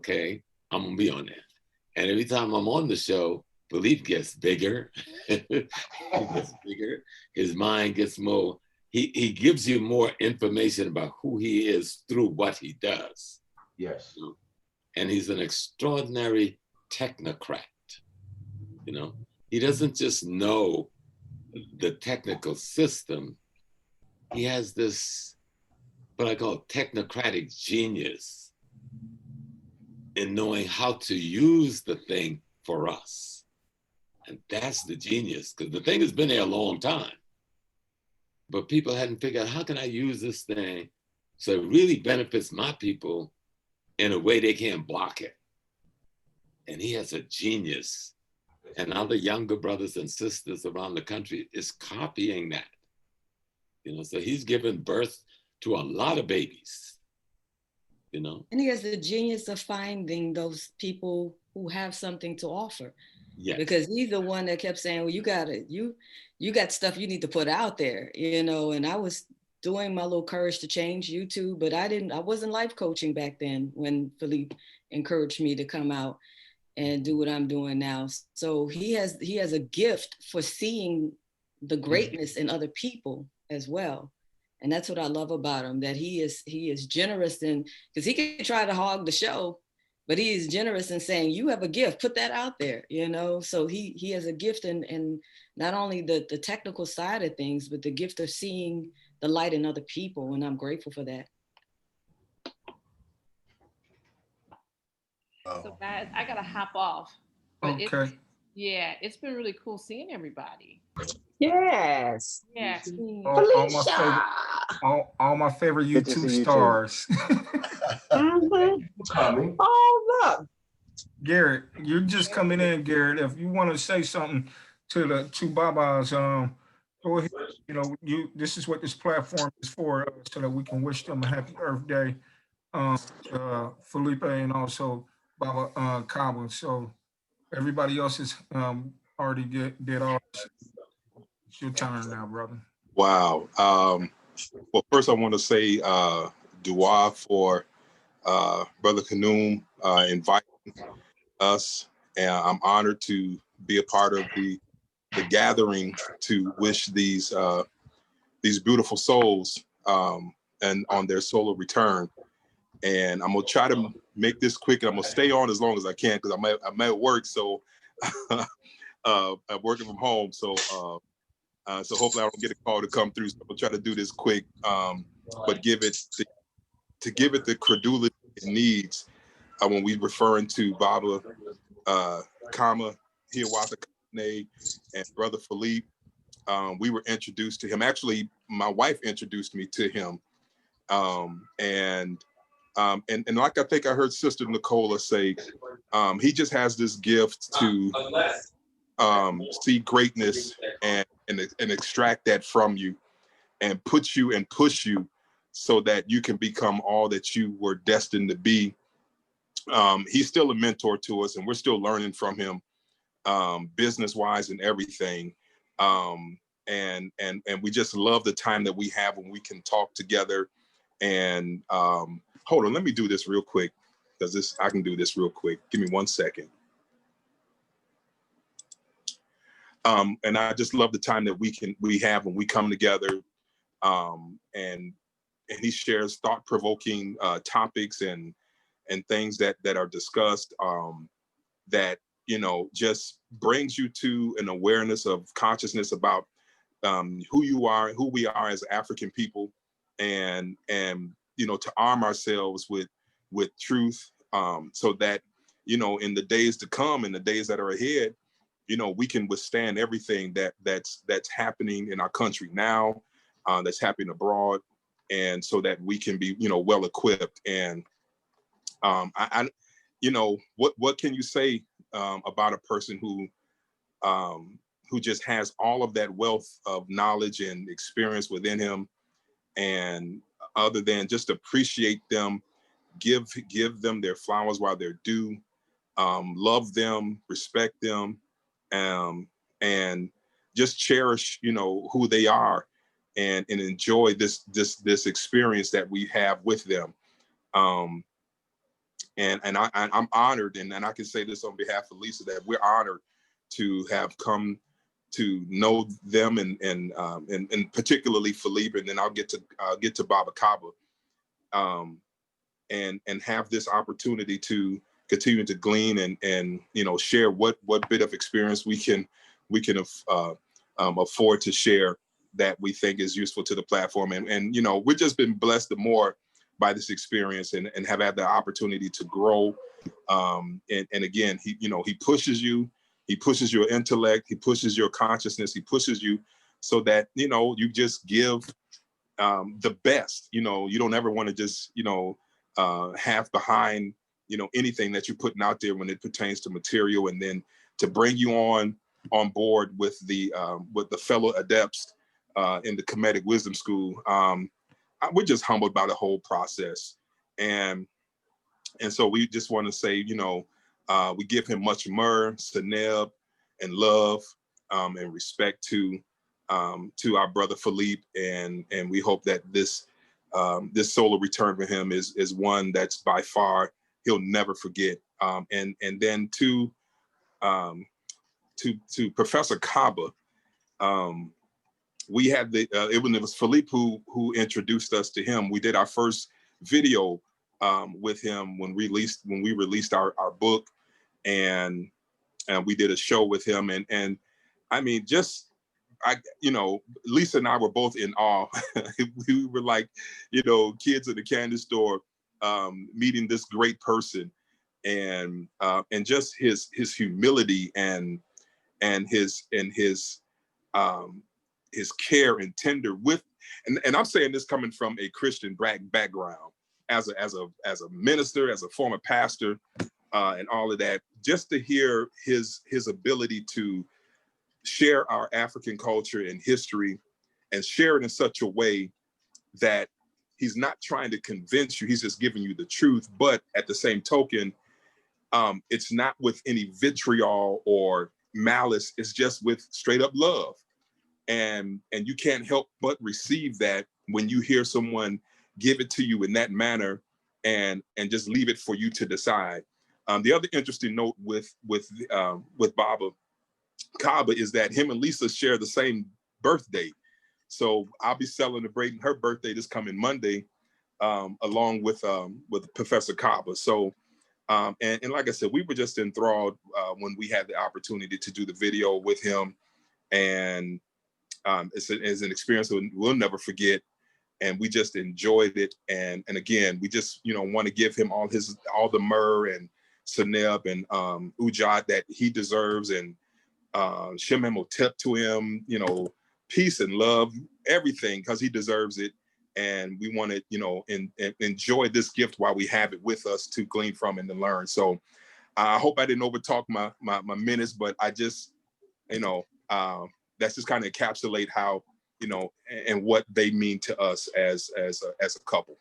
okay, I'm gonna be on there. And every time I'm on the show, Philippe gets bigger. He gets bigger. His mind gets more. He gives you more information about who he is through what he does. Yes. And he's an extraordinary technocrat. You know, he doesn't just know the technical system. He has this, what I call technocratic genius in knowing how to use the thing for us. And that's the genius, because the thing has been there a long time. But people hadn't figured out, how can I use this thing so it really benefits my people in a way they can't block it? And he has a genius. And other younger brothers and sisters around the country is copying that. You know, so he's given birth to a lot of babies, you know. And he has the genius of finding those people who have something to offer. Yes. Because he's the one that kept saying, well, you got stuff you need to put out there, you know. And I was doing my little Courage to Change YouTube, but I wasn't life coaching back then when Philippe encouraged me to come out and do what I'm doing now. So he has a gift for seeing the greatness in other people as well. And that's what I love about him, that he is generous in, because he can try to hog the show, but he is generous in saying, you have a gift, put that out there, you know? So he has a gift in not only the technical side of things, but the gift of seeing the light in other people. And I'm grateful for that. So guys, I gotta hop off. But Okay. It's been really cool seeing everybody. Yes. Yeah. All my favorite YouTube stars. Oh, look. Garrett, you're just coming in, Garrett. If you want to say something to Baba's, go ahead. You know, this is what this platform is for, so that we can wish them a happy Earth Day, Felipe and also Baba Kaba. So everybody else is already did all. It's your turn now, brother. Wow. Well, first I want to say dua for Brother Kanoum inviting us, and I'm honored to be a part of the gathering to wish these beautiful souls and on their solar return. And I'm gonna try to make this quick, and I'm gonna stay on as long as I can because I'm at work, so I'm working from home, so hopefully I don't get a call to come through. So I'm gonna try to do this quick, but give it the credulity it needs when we referring to Baba Kama Hiawatha Kane and Brother Philippe. We were introduced to him. Actually, my wife introduced me to him, and like I think I heard Sister Nicola say, he just has this gift to see greatness and extract that from you and put you and push you so that you can become all that you were destined to be. He's still a mentor to us, and we're still learning from him, business-wise and everything. And we just love the time that we have when we can talk together. And hold on, let me do this real quick, because I can do this real quick. Give me 1 second. And I just love the time that we have when we come together, and he shares thought-provoking topics and things that are discussed, that, you know, just brings you to an awareness of consciousness about who you are, who we are as African people, and you know, to arm ourselves with truth, so that, you know, in the days to come, in the days that are ahead, you know, we can withstand everything that's happening in our country now, that's happening abroad, and so that we can be, well equipped. And I what can you say about a person who just has all of that wealth of knowledge and experience within him, and other than just appreciate them, give them their flowers while they're due, love them, respect them, and just cherish, who they are, and enjoy this experience that we have with them. And I'm honored, and I can say this on behalf of Lisa, that we're honored to have come to know them, and particularly Philippe, and then I'll get to Baba Kaba, and have this opportunity to continue to glean and share what bit of experience we can afford to share that we think is useful to the platform. And we've just been blessed the more by this experience, and have had the opportunity to grow. And again, he pushes you, he pushes your intellect, he pushes your consciousness, he pushes you so that, you just give the best. You don't ever want to just, half behind, anything that you're putting out there when it pertains to material. And then to bring you on board with the fellow adepts in the Kemetic Wisdom School. We're just humbled by the whole process. And so we just want to say, we give him much myrrh, seneb, and love, and respect to our brother Philippe. And we hope that this solar return for him is one that's by far he'll never forget. And then to Professor Kaba, we had it was Philippe who introduced us to him. We did our first video with him when we released our book, and we did a show with him, and I mean, Lisa and I were both in awe. We were like, kids in the candy store meeting this great person, and just his humility and his care and tender with, and I'm saying this coming from a Christian background, as a minister, as a former pastor, and all of that, just to hear his ability to share our African culture and history, and share it in such a way that he's not trying to convince you, he's just giving you the truth. But at the same token, it's not with any vitriol or malice, it's just with straight up love. And you can't help but receive that when you hear someone give it to you in that manner, and just leave it for you to decide. The other interesting note with Baba Kaba is that him and Lisa share the same birthday. So I'll be celebrating her birthday this coming Monday, along with Professor Kaba. So, and like I said, we were just enthralled when we had the opportunity to do the video with him, and it's an experience that we'll never forget, and we just enjoyed it. And again, we just want to give him all the myrrh and seneb and ujat that he deserves, and Shem Hemotep to him, peace and love, everything, because he deserves it. And we want to, enjoy this gift while we have it with us to glean from and to learn. So I hope I didn't overtalk my minutes, but I just, that's just kind of encapsulate how, and what they mean to us as a couple.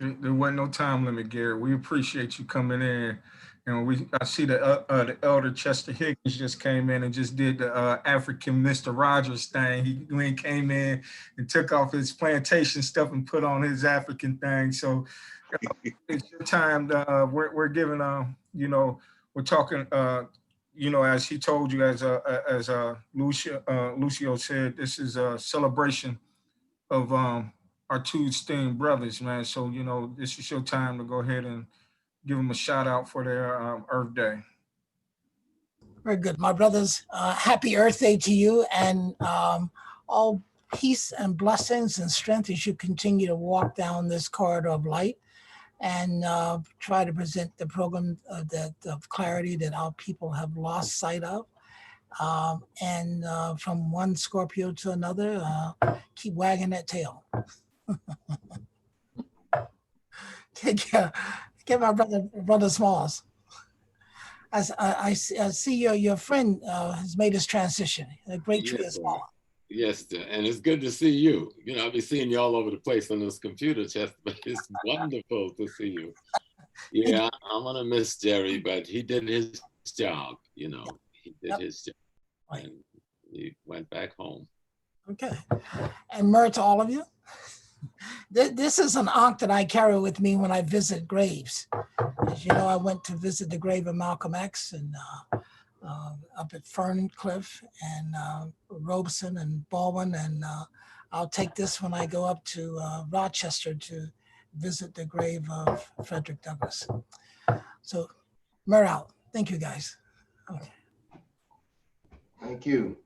There wasn't no time limit, Gary. We appreciate you coming in. I see the elder Chester Higgins just came in and just did the African Mr. Rogers thing. He came in and took off his plantation stuff and put on his African thing. So it's your time. We're giving, we're talking, as he told you, as Lucio said, this is a celebration of our two esteemed brothers, man. So, this is your time to go ahead and give them a shout out for their Earth Day. Very good. My brothers, happy Earth Day to you, and all peace and blessings and strength as you continue to walk down this corridor of light and try to present the program of clarity that our people have lost sight of. And from one Scorpio to another, keep wagging that tail. Take care. Get my brother Smalls. I see your friend has made his transition. A great tree is fallen. Yes, and it's good to see you. You know, I'll be seeing you all over the place on this computer, Chester, but it's wonderful to see you. Yeah, I'm gonna miss Jerry, but he did his job, you know. He did his job, and he went back home. Okay. And Myrrh to all of you. This is an ankh that I carry with me when I visit graves. As you know, I went to visit the grave of Malcolm X and up at Ferncliff and Robeson and Baldwin, and I'll take this when I go up to Rochester to visit the grave of Frederick Douglass. So, Myrrh out. Thank you, guys. Okay. Thank you.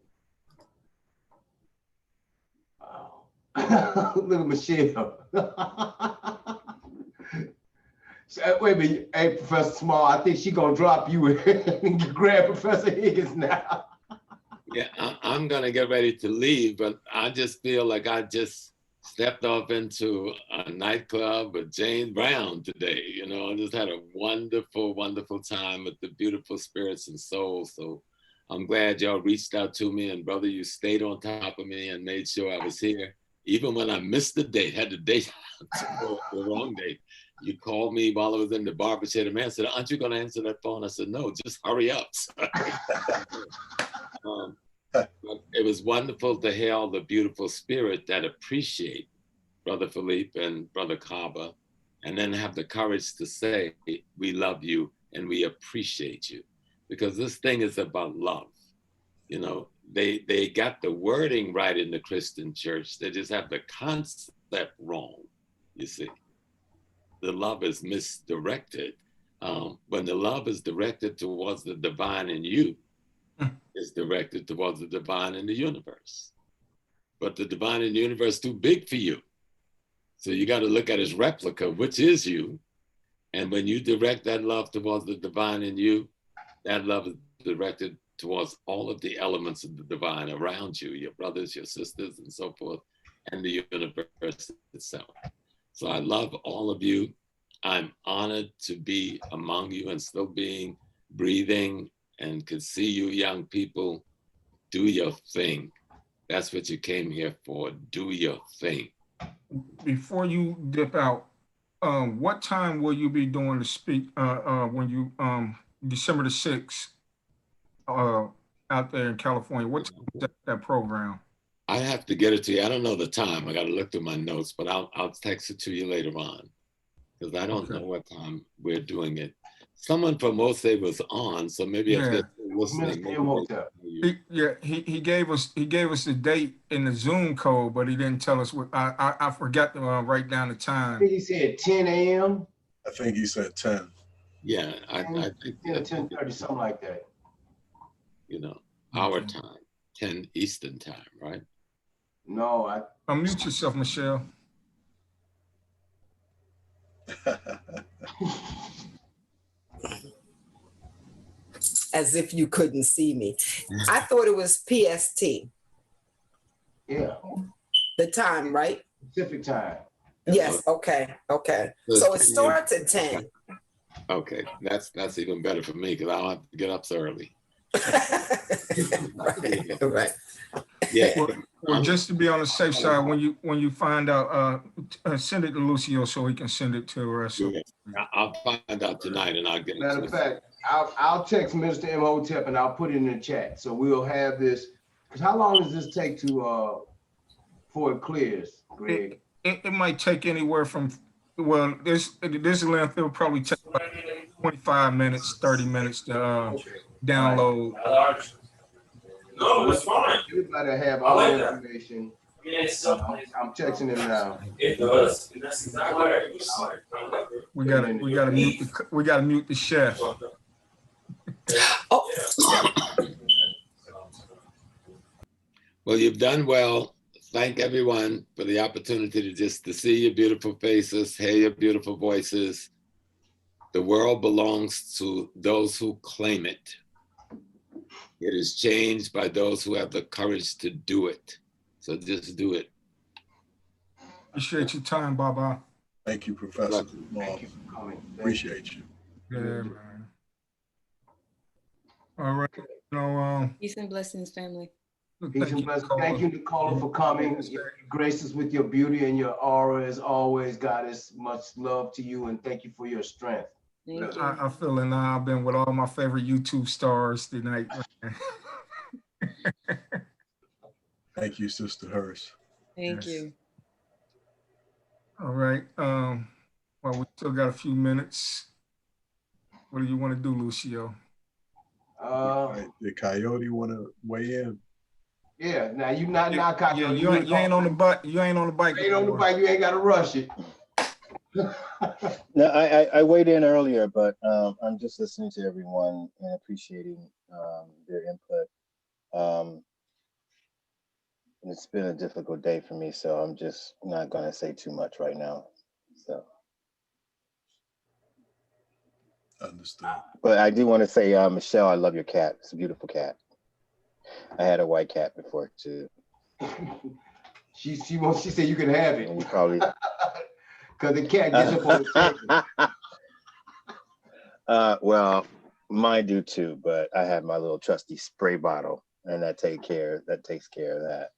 Wow. Look at Michelle. So, wait a minute, hey, Professor Small, I think she's gonna drop you and grab Professor Higgins now. Yeah, I'm gonna get ready to leave, but I just feel like I just stepped off into a nightclub with James Brown today. You know, I just had a wonderful, wonderful time with the beautiful spirits and souls. So I'm glad y'all reached out to me, and brother, you stayed on top of me and made sure I was here. Even when I missed the date, had the date, the wrong date. You called me while I was in the barber chair. The man said, "Aren't you gonna answer that phone?" I said, "No, just hurry up." It was wonderful to hear all the beautiful spirit that appreciate Brother Philippe and Brother Kaba, and then have the courage to say, we love you and we appreciate you. Because this thing is about love. You know, they got the wording right in the Christian church. They just have the concept wrong, you see. The love is misdirected. When the love is directed towards the divine in you, it's directed towards the divine in the universe. But the divine in the universe is too big for you. So you got to look at his replica, which is you. And when you direct that love towards the divine in you, that love is directed towards all of the elements of the divine around you, your brothers, your sisters, and so forth, and the universe itself. So I love all of you. I'm honored to be among you and still being breathing, and could see you young people do your thing. That's what you came here for, do your thing. Before you dip out, what time will you be doing the speak when you, December the 6th, out there in California? What time is that program? I have to get it to you. I don't know the time. I got to look through my notes, but I'll text it to you later on, because I don't know what time we're doing it. Someone from OSE was on, so maybe if they're listening. He gave us the date in the Zoom code, but he didn't tell us what. I forgot to write down the time. I think he said 10 a.m. I think he said 10. Yeah, I think 10:30, something like that. You know, our time, 10 Eastern time, right? No, unmute yourself, Michelle. As if you couldn't see me. I thought it was PST. Yeah. The time, right? Pacific time. Yes, okay. So it starts at 10. Okay, that's even better for me, because I don't have to get up so early. Right. Yeah. Well, just to be on the safe side, when you find out, send it to Lucio so he can send it to us. Yeah. I'll find out tonight and I'll get it. Matter of fact, I'll text Mr. Imhotep and I'll put it in the chat. So we'll have this. Because how long does this take to before it clears, Greg? It might take anywhere from, well, this length, it'll probably take about 25 minutes, 30 minutes to download. No, it's fine. Everybody have all the information. I'm texting him now. It does. And that's exactly right. We gotta mute the chef. Well, you've done well. Thank everyone for the opportunity to see your beautiful faces, hear your beautiful voices. The world belongs to those who claim it. It is changed by those who have the courage to do it. So just do it. Appreciate your time, Baba. Thank you, Professor. Thank you for coming. Appreciate you. Yeah, man. All right. Peace and blessings, family. Peace and blessings. Thank you, Nicola, for coming. You grace us with your beauty and your aura as always, Goddess. Much love to you and thank you for your strength. I feel it now. I've been with all my favorite YouTube stars tonight. Thank you, Sister Hurst. Thank you. All right. Well, we still got a few minutes. What do you want to do, Lucio? Did Coyote want to weigh in? Yeah, now you not Coyote. Yeah, you ain't on the bike. You ain't on the bike. You ain't on the bike. You ain't got to rush it. No, I weighed in earlier, but I'm just listening to everyone and appreciating their input. And it's been a difficult day for me, so I'm just not going to say too much right now. So, understood. But I do want to say, Michelle, I love your cat. It's a beautiful cat. I had a white cat before too. She said you can have it. And you probably. Because the cat gets up on the table. Well, mine do too, but I have my little trusty spray bottle, and that takes care of that.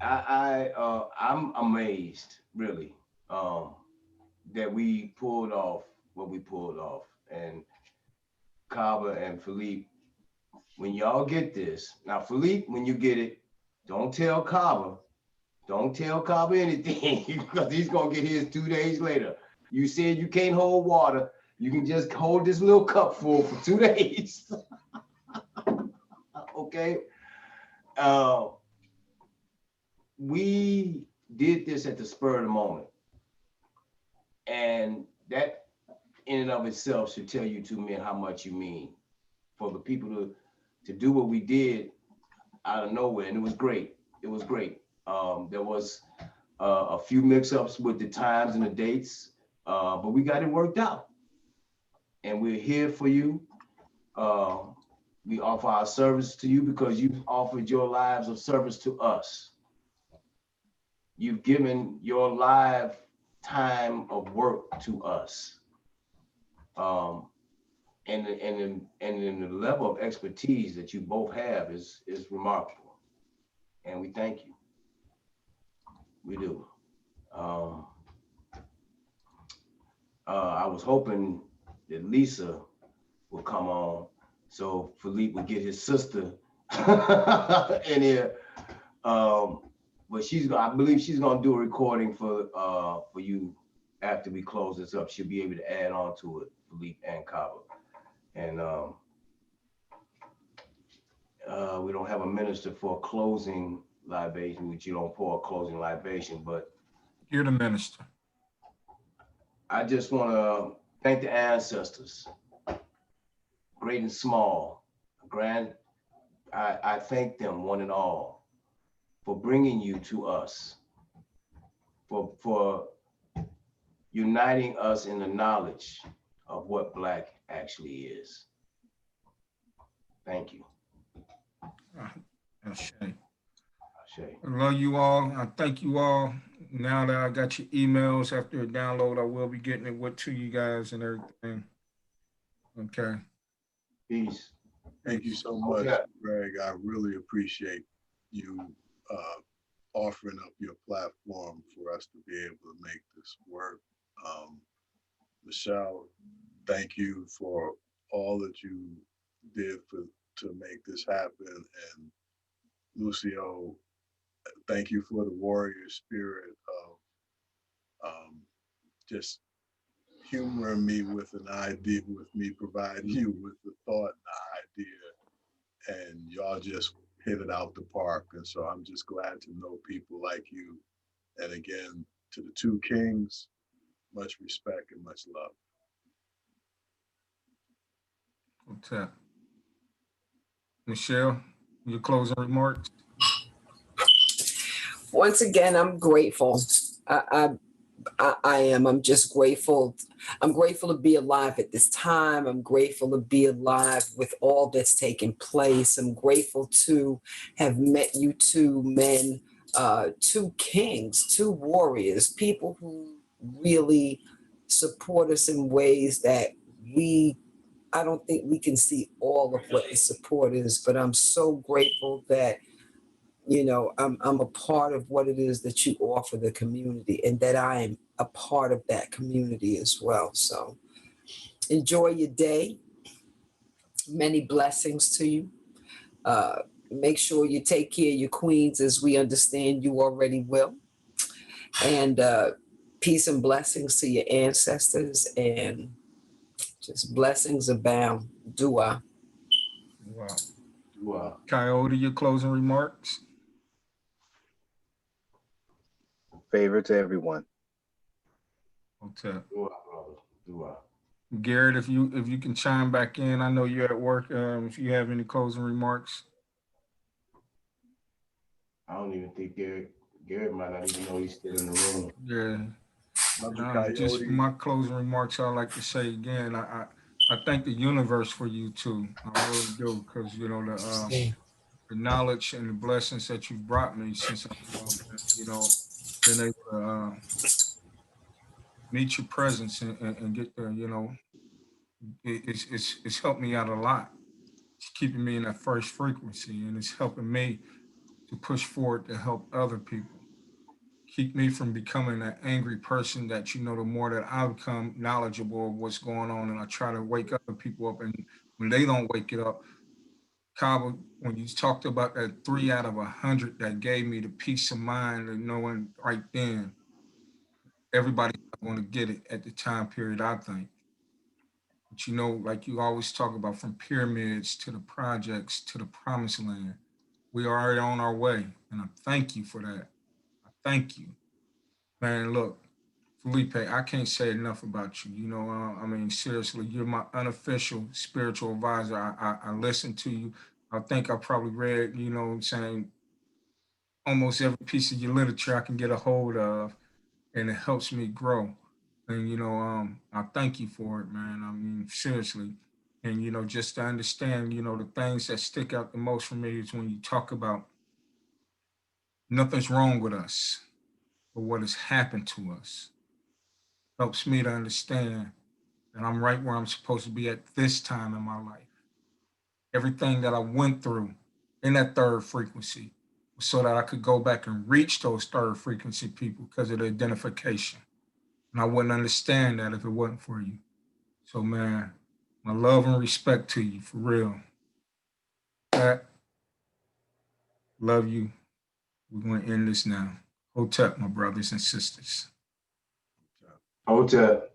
I'm amazed, really, that we pulled off what we pulled off, and Kaba and Philippe. When y'all get this, now Philippe, when you get it, don't tell Kaba. Don't tell Kaba anything because he's gonna get his 2 days later. You said you can't hold water. You can just hold this little cup full for 2 days. Okay. We did this at the spur of the moment. And that in and of itself should tell you two men how much you mean. For the people to do what we did out of nowhere, and it was great. It was great. There was a few mix-ups with the times and the dates, but we got it worked out. And we're here for you. We offer our service to you because you've offered your lives of service to us. You've given your life time of work to us. And the level of expertise that you both have is remarkable. And we thank you. We do. I was hoping that Lisa would come on so Philippe would get his sister in here. But I believe she's gonna do a recording for you after we close this up. She'll be able to add on to it, Philippe and Kaba. And we don't have a minister for a closing libation, which you don't pour a closing libation, but you're the minister. I just want to thank the ancestors, great and small, I thank them one and all for bringing you to us, for uniting us in the knowledge of what Black actually is. Thank you. I love you all. I thank you all. Now that I got your emails after a download, I will be getting it to you guys and everything. Okay. Peace. Thank you so much, Greg. I really appreciate you offering up your platform for us to be able to make this work. Michelle, thank you for all that you did to make this happen. And Lucio, thank you for the warrior spirit of just humoring me with an idea, with me providing you with the thought and the idea, and y'all just hit it out the park. And so I'm just glad to know people like you. And again, to the two kings, much respect and much love. Okay. Michelle, your closing remarks. Once again, I'm grateful. I am. I'm just grateful. I'm grateful to be alive at this time. I'm grateful to be alive with all that's taken place. I'm grateful to have met you two men two kings, two warriors, people who really support us in ways that I don't think we can see all of what the support is, but I'm so grateful that, I'm a part of what it is that you offer the community and that I am a part of that community as well. So enjoy your day. Many blessings to you. Make sure you take care of your queens as we understand you already will. And peace and blessings to your ancestors and just blessings abound. Dua. Wow. Wow. Coyote, your closing remarks? Favor to everyone. Okay. Dua, brother. Dua. Garrett, if you can chime back in, I know you're at work. If you have any closing remarks. I don't even think Garrett might not even know he's still in the room. Yeah. Just for my closing remarks, I'd like to say again, I thank the universe for you too. I really do, because the knowledge and the blessings that you've brought me since I've been able to meet your presence and get there. It's helped me out a lot. It's keeping me in that first frequency, and it's helping me to push forward to help other people. Keep me from becoming an angry person that, the more that I become knowledgeable of what's going on, and I try to wake other people up, and when they don't wake it up, Kaba, when you talked about that 3 out of 100 that gave me the peace of mind and knowing right then, everybody's not going to get it at the time period, I think. But like you always talk about, from pyramids to the projects to the promised land, we are already on our way. And I thank you for that. I thank you. Man, look, Felipe, I can't say enough about you. Seriously, you're my unofficial spiritual advisor. I listen to you. I think I probably read, almost every piece of your literature I can get a hold of, and it helps me grow. And, I thank you for it, man. Seriously. And, just to understand, the things that stick out the most for me is when you talk about nothing's wrong with us, but what has happened to us helps me to understand that I'm right where I'm supposed to be at this time in my life. Everything that I went through in that third frequency was so that I could go back and reach those third frequency people because of the identification. And I wouldn't understand that if it wasn't for you. So, man, my love and respect to you, for real. Pat, love you. We're going to end this now. Hotep, my brothers and sisters. Hotep.